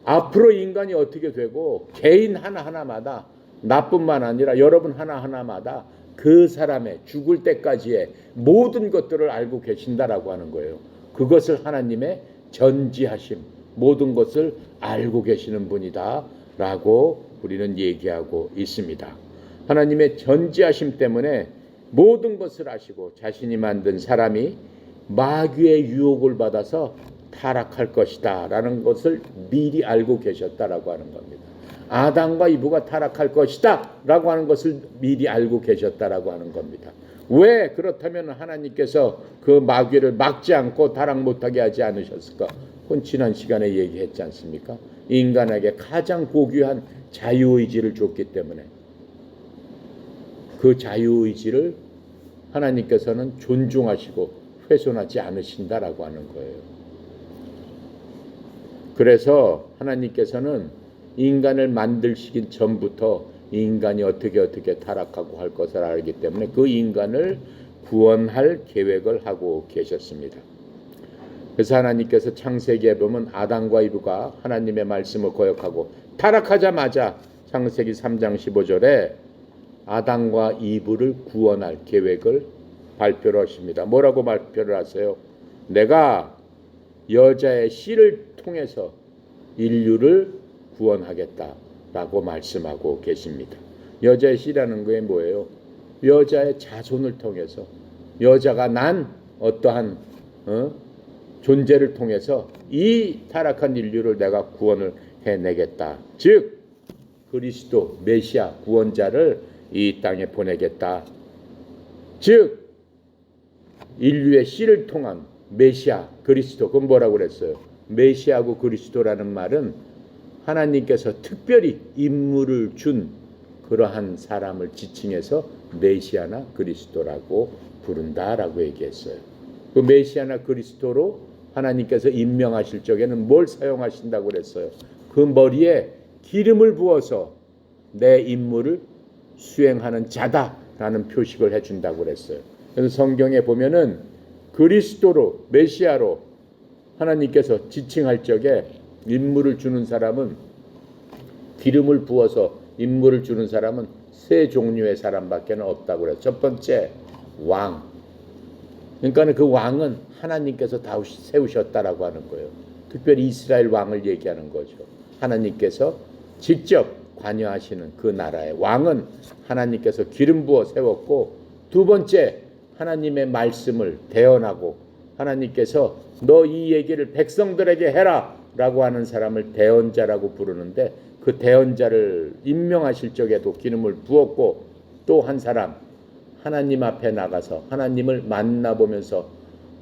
앞으로 인간이 어떻게 되고 개인 하나하나마다, 나뿐만 아니라 여러분 하나하나마다 그 사람의 죽을 때까지의 모든 것들을 알고 계신다라고 하는 거예요. 그것을 하나님의 전지하심, 모든 것을 알고 계시는 분이다 라고 우리는 얘기하고 있습니다. 하나님의 전지하심 때문에 모든 것을 아시고 자신이 만든 사람이 마귀의 유혹을 받아서 타락할 것이다 라는 것을 미리 알고 계셨다라고 하는 겁니다. 아담과 이브가 타락할 것이다 라고 하는 것을 미리 알고 계셨다라고 하는 겁니다. 왜 그렇다면 하나님께서 그 마귀를 막지 않고 타락 못하게 하지 않으셨을까? 그건 지난 시간에 얘기했지 않습니까? 인간에게 가장 고귀한 자유의지를 줬기 때문에 그 자유의지를 하나님께서는 존중하시고 훼손하지 않으신다라고 하는 거예요. 그래서 하나님께서는 인간을 만들시기 전부터 인간이 어떻게 타락하고 할 것을 알기 때문에 그 인간을 구원할 계획을 하고 계셨습니다. 그래서 하나님께서 창세기에 보면 아담과 이브가 하나님의 말씀을 거역하고 타락하자마자 창세기 3장 15절에 아담과 이브를 구원할 계획을 발표를 하십니다. 뭐라고 발표를 하세요? 내가 여자의 씨를 통해서 인류를 구원하겠다라고 말씀하고 계십니다. 여자의 씨라는 게 뭐예요? 여자의 자손을 통해서, 여자가 난 어떠한 존재를 통해서 이 타락한 인류를 내가 구원을 해내겠다. 즉 그리스도 메시아 구원자를 이 땅에 보내겠다. 즉 인류의 씨를 통한 메시아 그리스도, 그건 뭐라고 그랬어요? 메시아고 그리스도라는 말은 하나님께서 특별히 임무를 준 그러한 사람을 지칭해서 메시아나 그리스도라고 부른다라고 얘기했어요. 그 메시아나 그리스도로 하나님께서 임명하실 적에는 뭘 사용하신다고 그랬어요? 그 머리에 기름을 부어서 내 임무를 수행하는 자다라는 표식을 해준다고 그랬어요. 그래서 성경에 보면은 그리스도로, 메시아로 하나님께서 지칭할 적에 인물을 주는 사람은 기름을 부어서 인물을 주는 사람은 세 종류의 사람밖에 없다고 그래요. 첫 번째 왕. 그러니까 그 왕은 하나님께서 다 세우셨다라고 하는 거예요. 특별히 이스라엘 왕을 얘기하는 거죠. 하나님께서 직접 관여하시는 그 나라의 왕은 하나님께서 기름 부어 세웠고, 두 번째 하나님의 말씀을 대언하고 하나님께서 너 이 얘기를 백성들에게 해라 라고 하는 사람을 대언자라고 부르는데, 그 대언자를 임명하실 적에도 기름을 부었고, 또 한 사람 하나님 앞에 나가서 하나님을 만나보면서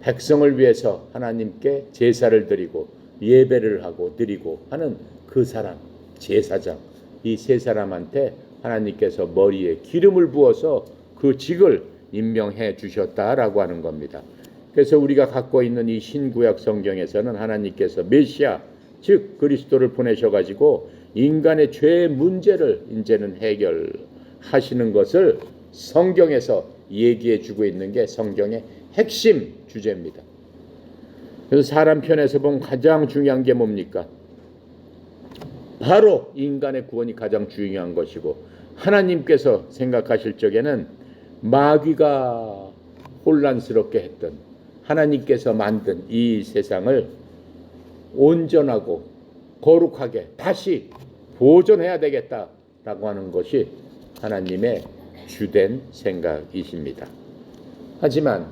백성을 위해서 하나님께 제사를 드리고 예배를 하고 드리고 하는 그 사람, 제사장, 이 세 사람한테 하나님께서 머리에 기름을 부어서 그 직을 임명해 주셨다라고 하는 겁니다. 그래서 우리가 갖고 있는 이 신구약 성경에서는 하나님께서 메시아, 즉 그리스도를 보내셔가지고 인간의 죄의 문제를 이제는 해결하시는 것을 성경에서 얘기해 주고 있는 게 성경의 핵심 주제입니다. 그래서 사람 편에서 보면 가장 중요한 게 뭡니까? 바로 인간의 구원이 가장 중요한 것이고, 하나님께서 생각하실 적에는 마귀가 혼란스럽게 했던 하나님께서 만든 이 세상을 온전하고 거룩하게 다시 보존해야 되겠다라고 하는 것이 하나님의 주된 생각이십니다. 하지만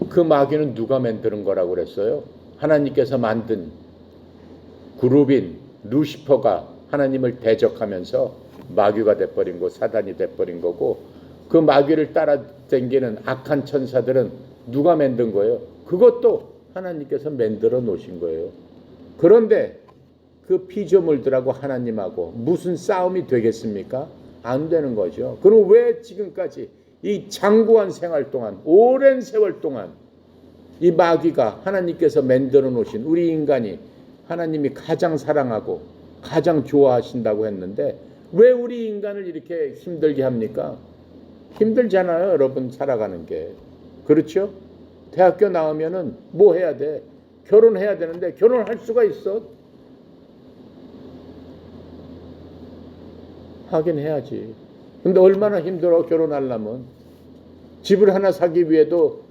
그 마귀는 누가 만드는 거라고 그랬어요? 하나님께서 만든 그룹인 루시퍼가 하나님을 대적하면서 마귀가 돼버린 거, 사단이 돼버린 거고, 그 마귀를 따라다니는 악한 천사들은 누가 만든 거예요? 그것도 하나님께서 만들어 놓으신 거예요. 그런데 그 피조물들하고 하나님하고 무슨 싸움이 되겠습니까? 안 되는 거죠. 그럼 왜 지금까지 이 장구한 생활 동안, 오랜 세월 동안 이 마귀가 하나님께서 만들어 놓으신 우리 인간이 하나님이 가장 사랑하고 가장 좋아하신다고 했는데 왜 우리 인간을 이렇게 힘들게 합니까? 힘들잖아요, 여러분, 살아가는 게. 그렇죠? 대학교 나오면은 뭐 해야 돼? 결혼해야 되는데 결혼할 수가 있어? 하긴 해야지. 근데 얼마나 힘들어, 결혼하려면. 집을 하나 사기 위해도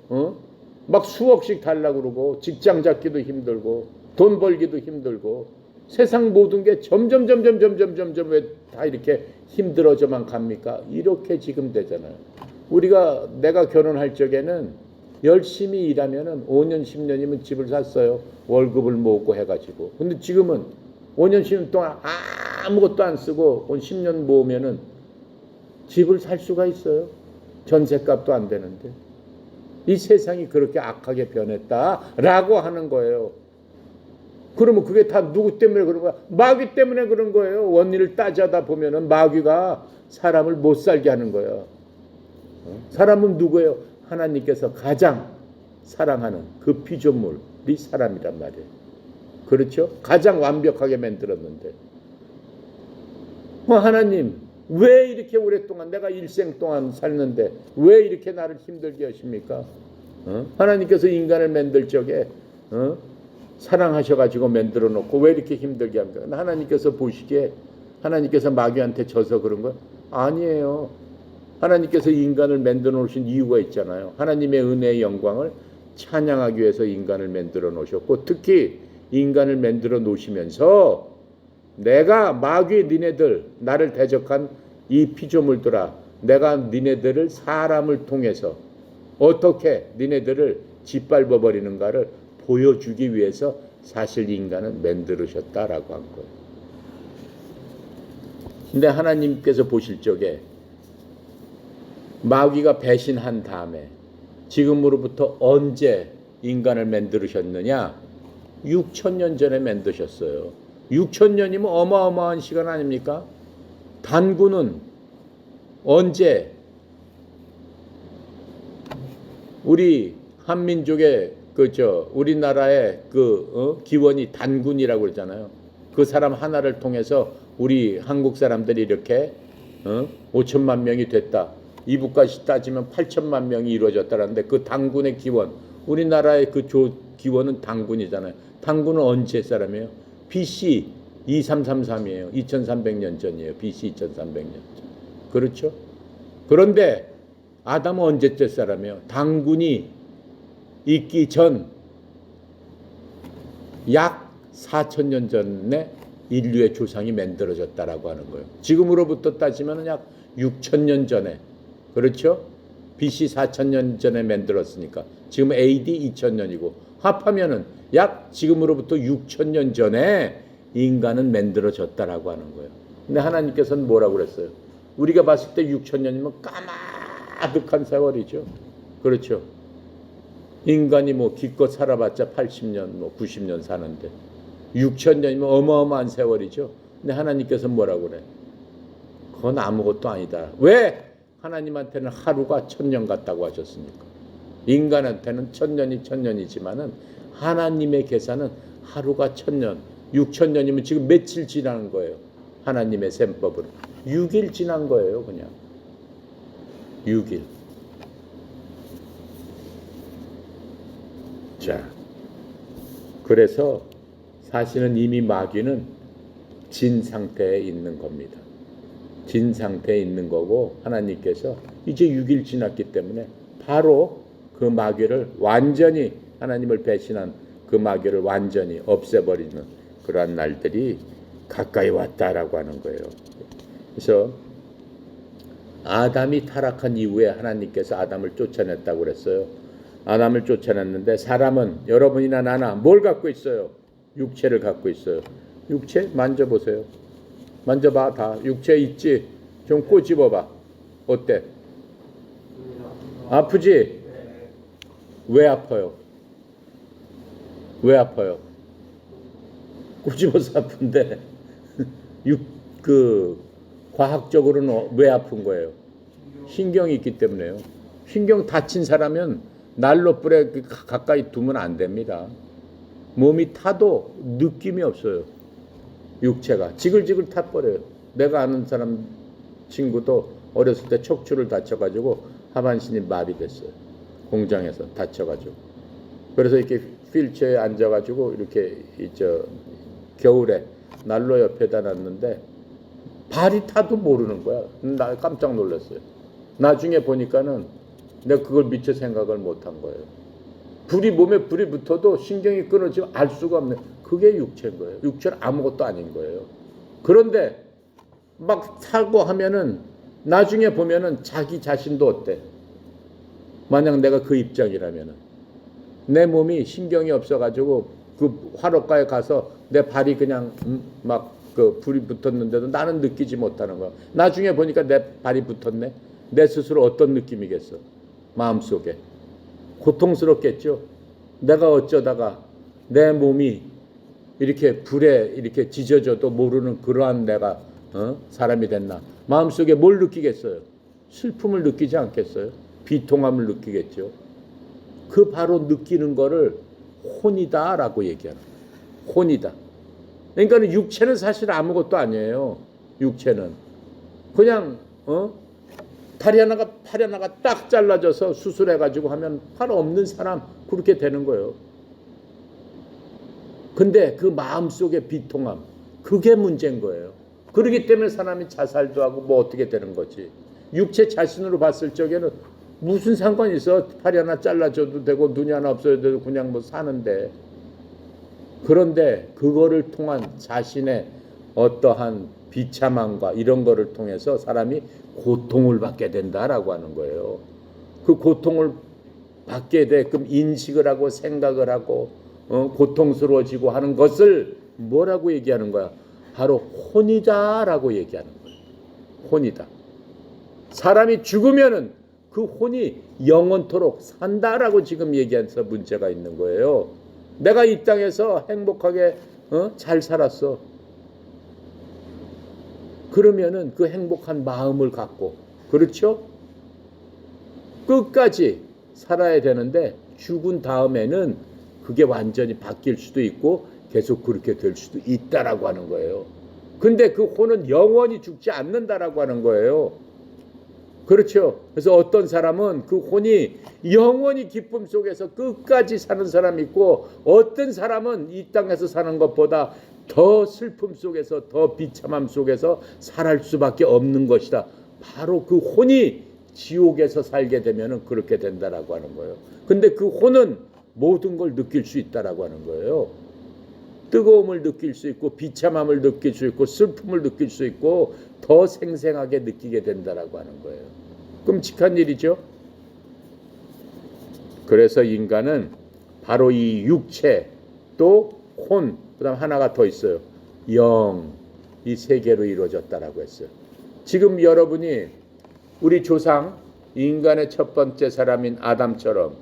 막 수억씩 달라고 그러고, 직장 잡기도 힘들고, 돈 벌기도 힘들고, 세상 모든 게 점점 왜 다 이렇게 힘들어져만 갑니까? 이렇게 지금 되잖아요. 내가 결혼할 적에는 열심히 일하면은 5년 10년이면 집을 샀어요. 월급을 모으고 해가지고. 근데 지금은 5년 10년 동안 아무것도 안 쓰고 10년 모으면은 집을 살 수가 있어요. 전셋값도 안 되는데. 이 세상이 그렇게 악하게 변했다라고 하는 거예요. 그러면 그게 다 누구 때문에 그런 거야? 마귀 때문에 그런 거예요. 원리를 따져다 보면은 마귀가 사람을 못 살게 하는 거예요. 사람은 누구예요? 하나님께서 가장 사랑하는 그 피조물이 사람이란 말이에요. 그렇죠? 가장 완벽하게 만들었는데. 하나님, 왜 이렇게 오랫동안 내가 일생 동안 살는데 왜 이렇게 나를 힘들게 하십니까? 하나님께서 인간을 만들 적에 사랑하셔가지고 만들어 놓고 왜 이렇게 힘들게 합니까? 하나님께서 보시기에 하나님께서 마귀한테 져서 그런 거 아니에요. 하나님께서 인간을 만들어 놓으신 이유가 있잖아요. 하나님의 은혜의 영광을 찬양하기 위해서 인간을 만들어 놓으셨고, 특히 인간을 만들어 놓으시면서 내가 마귀 니네들, 나를 대적한 이 피조물들아, 내가 니네들을 사람을 통해서 어떻게 니네들을 짓밟아 버리는가를 보여주기 위해서 사실 인간을 만들으셨다라고 한 거예요. 근데 하나님께서 보실 적에 마귀가 배신한 다음에 지금으로부터 언제 인간을 만들으셨느냐? 6,000년 전에 만드셨어요. 6,000년이면 어마어마한 시간 아닙니까? 단군은 언제 우리 한민족의 우리나라의 기원이 단군이라고 그러잖아요. 그 사람 하나를 통해서 우리 한국 사람들이 이렇게 5천만 명이 됐다. 이북까지 따지면 8천만 명이 이루어졌다는데 그 단군의 기원, 우리나라의 그 기원은 당군이잖아요. 당군은 언제 사람이에요? BC 2333이에요. 2300년 전이에요. BC 2300년 전. 그렇죠? 그런데 아담은 언제쯤 사람이에요? 당군이 있기 전 약 4000년 전에 인류의 조상이 만들어졌다라고 하는 거예요. 지금으로부터 따지면 약 6000년 전에, 그렇죠? BC 4000년 전에 만들었으니까 지금 AD 2000년이고 합하면은 약 지금으로부터 6000년 전에 인간은 만들어졌다라고 하는 거예요. 근데 하나님께서는 뭐라고 그랬어요? 우리가 봤을 때 6000년이면 까마득한 세월이죠. 그렇죠? 인간이 뭐 기껏 살아봤자 80년, 뭐 90년 사는데 6000년이면 어마어마한 세월이죠. 근데 하나님께서 뭐라고 그래? 그건 아무것도 아니다. 왜? 하나님한테는 하루가 1000년 같다고 하셨으니까. 인간한테는 1000년이 1000년이지만은 하나님의 계산은 하루가 1000년, 6000년이면 지금 며칠 지난 거예요. 하나님의 셈법으로 6일 지난 거예요. 그냥 6일. 자, 그래서 사실은 이미 마귀는 진 상태에 있는 겁니다. 진 상태에 있는 거고 하나님께서 이제 6일 지났기 때문에 바로 그 마귀를 완전히, 하나님을 배신한 그 마귀를 완전히 없애버리는 그러한 날들이 가까이 왔다라고 하는 거예요. 그래서 아담이 타락한 이후에 하나님께서 아담을 쫓아냈다고 그랬어요. 아담을 쫓아냈는데 사람은, 여러분이나 나나 뭘 갖고 있어요? 육체를 갖고 있어요. 육체 만져보세요. 만져봐. 다 육체 있지? 좀 꼬집어봐. 어때? 아프지? 왜 아파요? 왜 아파요? 꼬집어서 아픈데 과학적으로는 왜 아픈 거예요? 신경이 있기 때문에요. 신경 다친 사람은 난로불에 가까이 두면 안 됩니다. 몸이 타도 느낌이 없어요. 육체가 지글지글 타버려요. 내가 아는 사람 친구도 어렸을 때 척추를 다쳐가지고 하반신이 마비됐어요. 공장에서 다쳐가지고. 그래서 이렇게 휠체어에 앉아가지고 이렇게 겨울에 난로 옆에다 놨는데 발이 타도 모르는 거야. 나 깜짝 놀랐어요. 나중에 보니까는 내가 그걸 미처 생각을 못한 거예요. 몸에 불이 붙어도 신경이 끊어지면 알 수가 없네. 그게 육체인 거예요. 육체는 아무것도 아닌 거예요. 그런데 막 타고 하면은 나중에 보면은 자기 자신도 어때? 만약 내가 그 입장이라면은 내 몸이 신경이 없어가지고 그 화로가에 가서 내 발이 그냥 막 그 불이 붙었는데도 나는 느끼지 못하는 거야. 나중에 보니까 내 발이 붙었네. 내 스스로 어떤 느낌이겠어? 마음속에 고통스럽겠죠. 내가 어쩌다가 내 몸이 이렇게 불에 이렇게 지져져도 모르는 그러한 내가 사람이 됐나? 마음속에 뭘 느끼겠어요? 슬픔을 느끼지 않겠어요? 비통함을 느끼겠죠. 그 바로 느끼는 거를 혼이다라고 얘기하는 거예요. 혼이다. 그러니까 육체는 사실 아무것도 아니에요. 육체는 그냥 팔 하나가 딱 잘라져서 수술해가지고 하면 팔 없는 사람 그렇게 되는 거예요. 근데 그 마음속의 비통함, 그게 문제인 거예요. 그렇기 때문에 사람이 자살도 하고 뭐 어떻게 되는 거지. 육체 자신으로 봤을 적에는 무슨 상관이 있어? 팔이 하나 잘라줘도 되고 눈이 하나 없어도 되고 그냥 뭐 사는데. 그런데 그거를 통한 자신의 어떠한 비참함과 이런 거를 통해서 사람이 고통을 받게 된다라고 하는 거예요. 그 고통을 받게 되게끔 인식을 하고 생각을 하고 고통스러워지고 하는 것을 뭐라고 얘기하는 거야? 바로 혼이다라고 얘기하는 거예요. 혼이다. 사람이 죽으면은 그 혼이 영원토록 산다라고 지금 얘기해서 문제가 있는 거예요. 내가 이 땅에서 행복하게 잘 살았어. 그러면은 그 행복한 마음을 갖고, 그렇죠? 끝까지 살아야 되는데 죽은 다음에는 그게 완전히 바뀔 수도 있고 계속 그렇게 될 수도 있다라고 하는 거예요. 근데 그 혼은 영원히 죽지 않는다라고 하는 거예요. 그렇죠. 그래서 어떤 사람은 그 혼이 영원히 기쁨 속에서 끝까지 사는 사람이 있고, 어떤 사람은 이 땅에서 사는 것보다 더 슬픔 속에서, 더 비참함 속에서 살할 수밖에 없는 것이다. 바로 그 혼이 지옥에서 살게 되면은 그렇게 된다라고 하는 거예요. 근데 그 혼은 모든 걸 느낄 수 있다라고 하는 거예요. 뜨거움을 느낄 수 있고, 비참함을 느낄 수 있고, 슬픔을 느낄 수 있고, 더 생생하게 느끼게 된다라고 하는 거예요. 끔찍한 일이죠. 그래서 인간은 바로 이 육체, 또 혼, 그다음 하나가 더 있어요. 영, 이 세 개로 이루어졌다라고 했어요. 지금 여러분이 우리 조상 인간의 첫 번째 사람인 아담처럼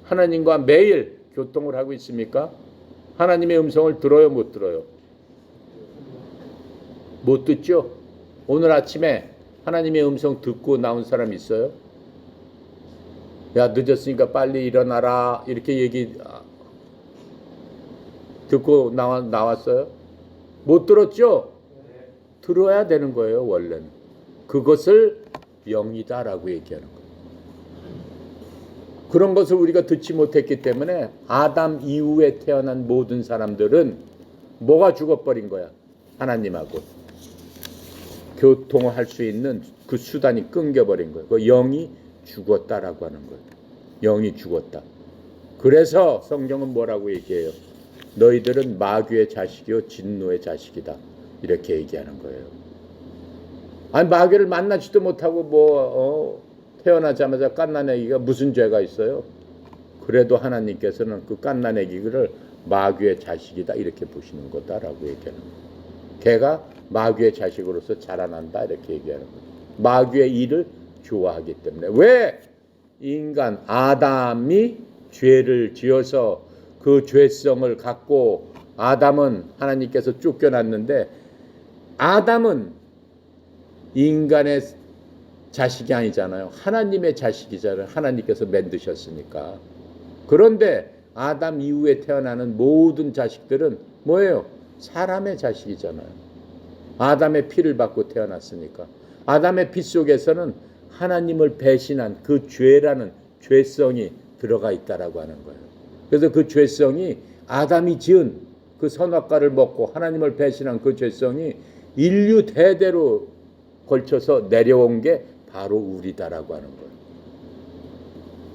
하나님과 매일 교통을 하고 있습니까? 하나님의 음성을 들어요, 못 들어요? 못 듣죠? 오늘 아침에 하나님의 음성 듣고 나온 사람 있어요? 야, 늦었으니까 빨리 일어나라, 이렇게 얘기 듣고 나왔어요? 못 들었죠? 들어야 되는 거예요, 원래는. 그것을 영이다라고 얘기하는 거예요. 그런 것을 우리가 듣지 못했기 때문에 아담 이후에 태어난 모든 사람들은 뭐가 죽어버린 거야? 하나님하고 교통을 할 수 있는 그 수단이 끊겨버린 거예요. 그 영이 죽었다라고 하는 거예요. 영이 죽었다. 그래서 성경은 뭐라고 얘기해요? 너희들은 마귀의 자식이요 진노의 자식이다. 이렇게 얘기하는 거예요. 아니, 마귀를 만나지도 못하고 태어나자마자 갓난아기가 무슨 죄가 있어요? 그래도 하나님께서는 그 갓난아기를 마귀의 자식이다 이렇게 보시는 거다라고 얘기하는 거예요. 걔가 마귀의 자식으로서 자라난다 이렇게 얘기하는 거예요. 마귀의 일을 좋아하기 때문에. 왜? 인간 아담이 죄를 지어서 그 죄성을 갖고, 아담은 하나님께서 쫓겨났는데 아담은 인간의 자식이 아니잖아요. 하나님의 자식이잖아요. 하나님께서 만드셨으니까. 그런데 아담 이후에 태어나는 모든 자식들은 뭐예요? 사람의 자식이잖아요. 아담의 피를 받고 태어났으니까. 아담의 피 속에서는 하나님을 배신한 그 죄라는 죄성이 들어가 있다라고 하는 거예요. 그래서 그 죄성이 아담이 지은 그 선악과를 먹고 하나님을 배신한 그 죄성이 인류 대대로 걸쳐서 내려온 게 바로 우리다라고 하는 거예요.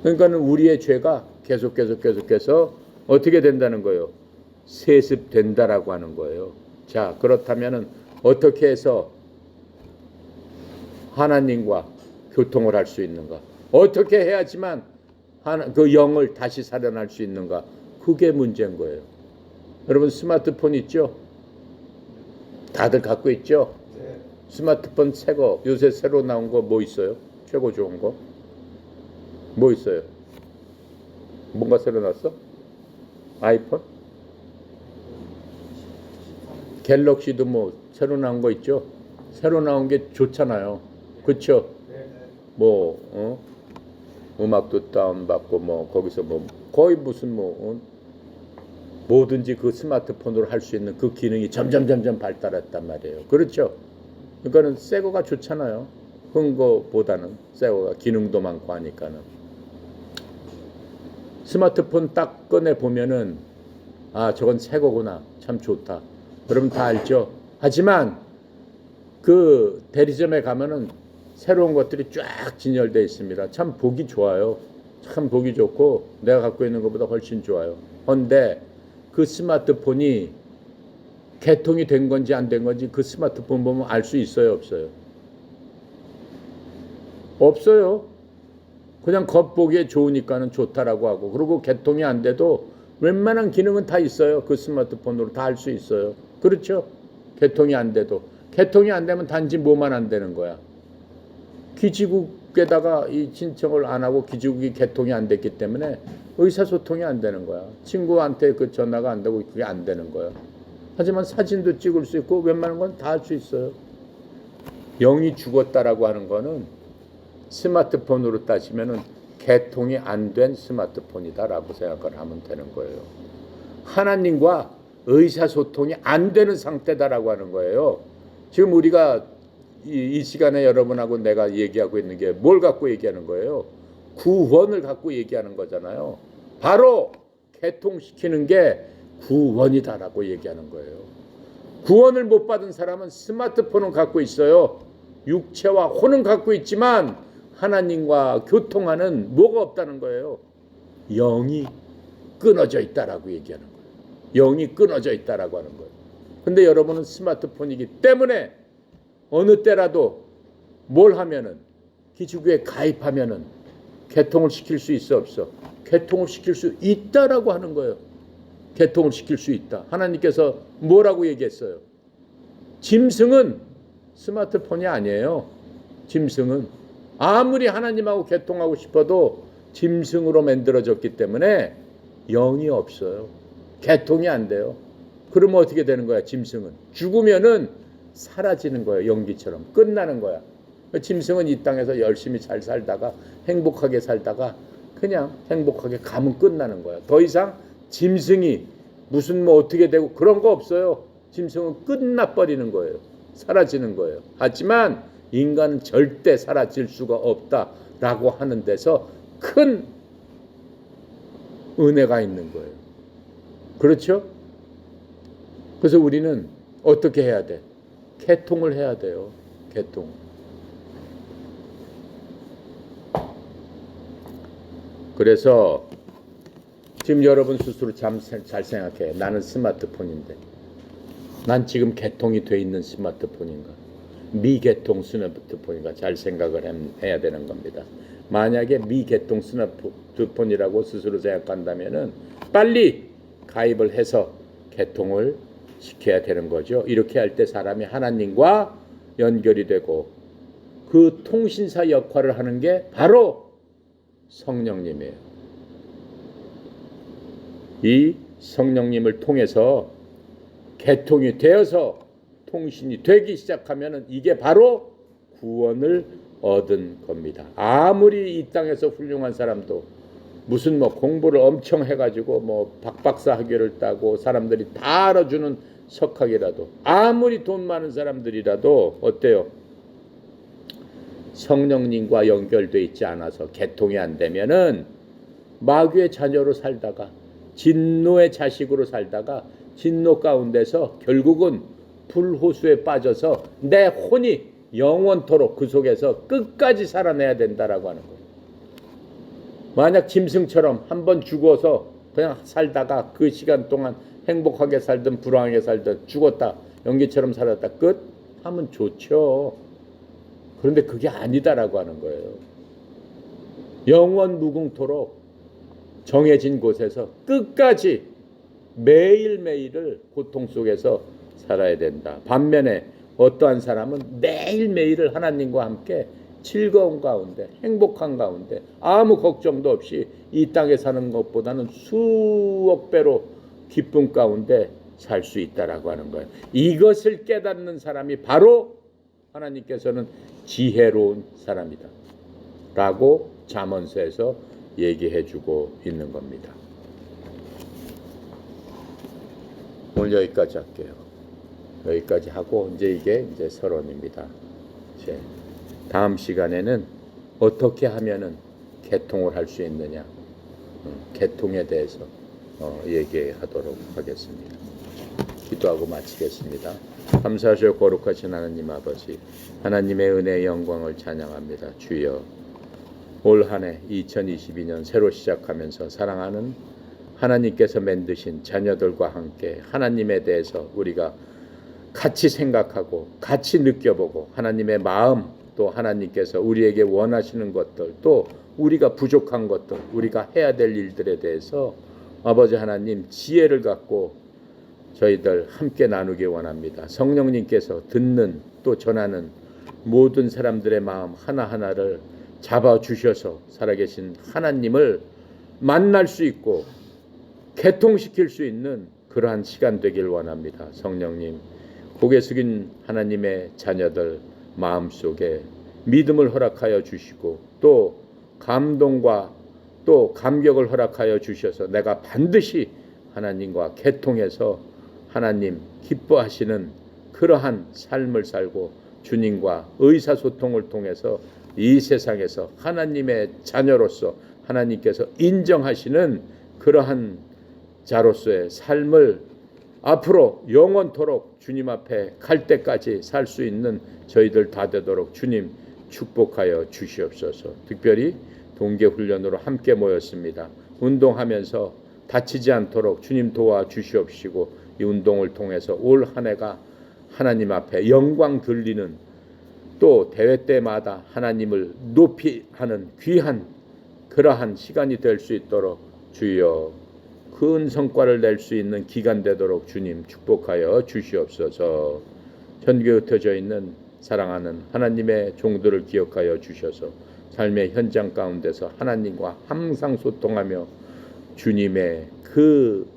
그러니까는 우리의 죄가 계속해서 어떻게 된다는 거예요? 세습된다라고 하는 거예요. 자, 그렇다면은 어떻게 해서 하나님과 교통을 할 수 있는가? 어떻게 해야지만 그 영을 다시 살아날 수 있는가? 그게 문제인 거예요. 여러분 스마트폰 있죠? 다들 갖고 있죠? 네. 스마트폰 새거 요새 새로 나온 거 뭐 있어요? 최고 좋은 거? 뭐 있어요? 뭔가 새로 나왔어? 아이폰? 갤럭시도 뭐 새로 나온 거 있죠? 새로 나온 게 좋잖아요. 그렇죠? 뭐 음악도 다운받고 뭐 거기서 뭐 거의 무슨 뭐든지 그 스마트폰으로 할 수 있는 그 기능이 점점 발달했단 말이에요. 그렇죠? 그러니까는 새 거가 좋잖아요. 흔 거보다는 새 거가 기능도 많고 하니까는. 스마트폰 딱 꺼내 보면은 아, 저건 새 거구나. 참 좋다. 여러분 다 알죠? 하지만 그 대리점에 가면은 새로운 것들이 쫙 진열되어 있습니다. 참 보기 좋아요. 참 보기 좋고 내가 갖고 있는 것보다 훨씬 좋아요. 그런데 그 스마트폰이 개통이 된 건지 안 된 건지 그 스마트폰 보면 알 수 있어요, 없어요? 없어요. 그냥 겉보기에 좋으니까는 좋다라고 하고, 그리고 개통이 안 돼도 웬만한 기능은 다 있어요. 그 스마트폰으로 다 할 수 있어요. 그렇죠? 개통이 안 돼도. 개통이 안 되면 단지 뭐만 안 되는 거야? 기지국에다가 이 신청을 안 하고 기지국이 개통이 안 됐기 때문에 의사소통이 안 되는 거야. 친구한테 그 전화가 안 되고 그게 안 되는 거야. 하지만 사진도 찍을 수 있고 웬만한 건 다 할 수 있어요. 영이 죽었다라고 하는 거는 스마트폰으로 따지면은 개통이 안 된 스마트폰이다라고 생각을 하면 되는 거예요. 하나님과 의사소통이 안 되는 상태다라고 하는 거예요. 지금 우리가 이 시간에 여러분하고 내가 얘기하고 있는 게 뭘 갖고 얘기하는 거예요? 구원을 갖고 얘기하는 거잖아요. 바로 개통시키는 게 구원이다라고 얘기하는 거예요. 구원을 못 받은 사람은 스마트폰은 갖고 있어요. 육체와 혼은 갖고 있지만 하나님과 교통하는 뭐가 없다는 거예요. 영이 끊어져 있다라고 얘기하는 거예요. 영이 끊어져 있다라고 하는 거예요. 근데 여러분은 스마트폰이기 때문에 어느 때라도 뭘 하면은 기지국에 가입하면은 개통을 시킬 수 있어 없어? 개통을 시킬 수 있다라고 하는 거예요. 개통을 시킬 수 있다. 하나님께서 뭐라고 얘기했어요? 짐승은 스마트폰이 아니에요. 짐승은 아무리 하나님하고 개통하고 싶어도 짐승으로 만들어졌기 때문에 영이 없어요. 개통이 안 돼요. 그러면 어떻게 되는 거야? 짐승은 죽으면은 사라지는 거예요. 연기처럼 끝나는 거야. 짐승은 이 땅에서 열심히 잘 살다가 행복하게 살다가 그냥 행복하게 가면 끝나는 거야. 더 이상 짐승이 무슨 뭐 어떻게 되고 그런 거 없어요. 짐승은 끝나버리는 거예요. 사라지는 거예요. 하지만 인간은 절대 사라질 수가 없다라고 하는 데서 큰 은혜가 있는 거예요. 그렇죠? 그래서 우리는 어떻게 해야 돼? 개통을 해야 돼요. 개통. 그래서 지금 여러분 스스로 잘 생각해. 나는 스마트폰인데 난 지금 개통이 돼 있는 스마트폰인가? 미개통 스마트폰인가? 잘 생각을 해야 되는 겁니다. 만약에 미개통 스마트폰이라고 스스로 생각한다면은 빨리 가입을 해서 개통을 시켜야 되는 거죠. 이렇게 할 때 사람이 하나님과 연결이 되고 그 통신사 역할을 하는 게 바로 성령님이에요. 이 성령님을 통해서 개통이 되어서 통신이 되기 시작하면 이게 바로 구원을 얻은 겁니다. 아무리 이 땅에서 훌륭한 사람도 무슨 뭐 공부를 엄청 해가지고 뭐 박박사 학위를 따고 사람들이 다 알아주는 석학이라도 아무리 돈 많은 사람들이라도 어때요? 성령님과 연결돼 있지 않아서 개통이 안 되면은 마귀의 자녀로 살다가 진노의 자식으로 살다가 진노 가운데서 결국은 불호수에 빠져서 내 혼이 영원토록 그 속에서 끝까지 살아내야 된다라고 하는 거예요. 만약 짐승처럼 한번 죽어서 그냥 살다가 그 시간 동안 행복하게 살든 불행하게 살든 죽었다 연기처럼 살았다 끝 하면 좋죠. 그런데 그게 아니다라고 하는 거예요. 영원 무궁토록 정해진 곳에서 끝까지 매일매일을 고통 속에서 살아야 된다. 반면에 어떠한 사람은 매일매일을 하나님과 함께 즐거운 가운데 행복한 가운데 아무 걱정도 없이 이 땅에 사는 것보다는 수억 배로 기쁨 가운데 살 수 있다라고 하는 거예요. 이것을 깨닫는 사람이 바로 하나님께서는 지혜로운 사람이다 라고 잠언서에서 얘기해주고 있는 겁니다. 오늘 여기까지 할게요. 여기까지 하고 이제 서론입니다. 이제 다음 시간에는 어떻게 하면은 개통을 할 수 있느냐, 개통에 대해서 얘기하도록 하겠습니다. 기도하고 마치겠습니다. 감사하시오 거룩하신 하나님 아버지, 하나님의 은혜의 영광을 찬양합니다. 주여, 올 한 해 2022년 새로 시작하면서 사랑하는 하나님께서 만드신 자녀들과 함께 하나님에 대해서 우리가 같이 생각하고 같이 느껴보고 하나님의 마음, 또 하나님께서 우리에게 원하시는 것들, 또 우리가 부족한 것들, 우리가 해야 될 일들에 대해서 아버지 하나님 지혜를 갖고 저희들 함께 나누기 원합니다. 성령님께서 듣는 또 전하는 모든 사람들의 마음 하나하나를 잡아주셔서 살아계신 하나님을 만날 수 있고 개통시킬 수 있는 그러한 시간 되길 원합니다. 성령님, 고개 숙인 하나님의 자녀들 마음속에 믿음을 허락하여 주시고 또 감동과 또 감격을 허락하여 주셔서 내가 반드시 하나님과 개통해서 하나님 기뻐하시는 그러한 삶을 살고 주님과 의사소통을 통해서 이 세상에서 하나님의 자녀로서 하나님께서 인정하시는 그러한 자로서의 삶을 앞으로 영원토록 주님 앞에 갈 때까지 살 수 있는 저희들 다 되도록 주님 축복하여 주시옵소서. 특별히 동계훈련으로 함께 모였습니다. 운동하면서 다치지 않도록 주님 도와주시옵시고 이 운동을 통해서 올 한 해가 하나님 앞에 영광 들리는 또 대회 때마다 하나님을 높이 하는 귀한 그러한 시간이 될 수 있도록 주여 큰 성과를 낼 수 있는 기간 되도록 주님 축복하여 주시옵소서. 전국에 흩어져 있는 사랑하는 하나님의 종들을 기억하여 주셔서 삶의 현장 가운데서 하나님과 항상 소통하며 주님의 그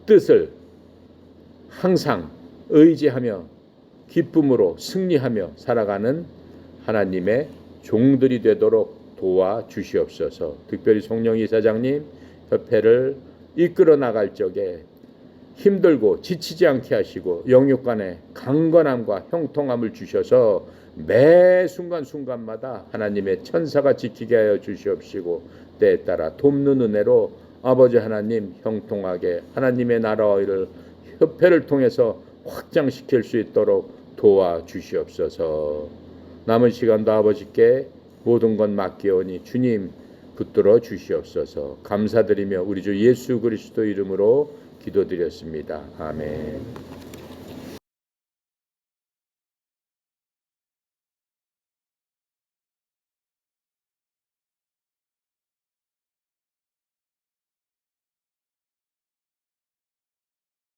뜻을 항상 의지하며 기쁨으로 승리하며 살아가는 하나님의 종들이 되도록 도와주시옵소서. 특별히 송영 이사장님 협회를 이끌어 나갈 적에 힘들고 지치지 않게 하시고 영육간에 강건함과 형통함을 주셔서 매 순간순간마다 하나님의 천사가 지키게 하여 주시옵시고 때에 따라 돕는 은혜로 아버지 하나님 형통하게 하나님의 나라를 협회를 통해서 확장시킬 수 있도록 도와주시옵소서. 남은 시간도 아버지께 모든 것 맡기오니 주님 붙들어 주시옵소서. 감사드리며 우리 주 예수 그리스도 이름으로 기도드렸습니다. 아멘.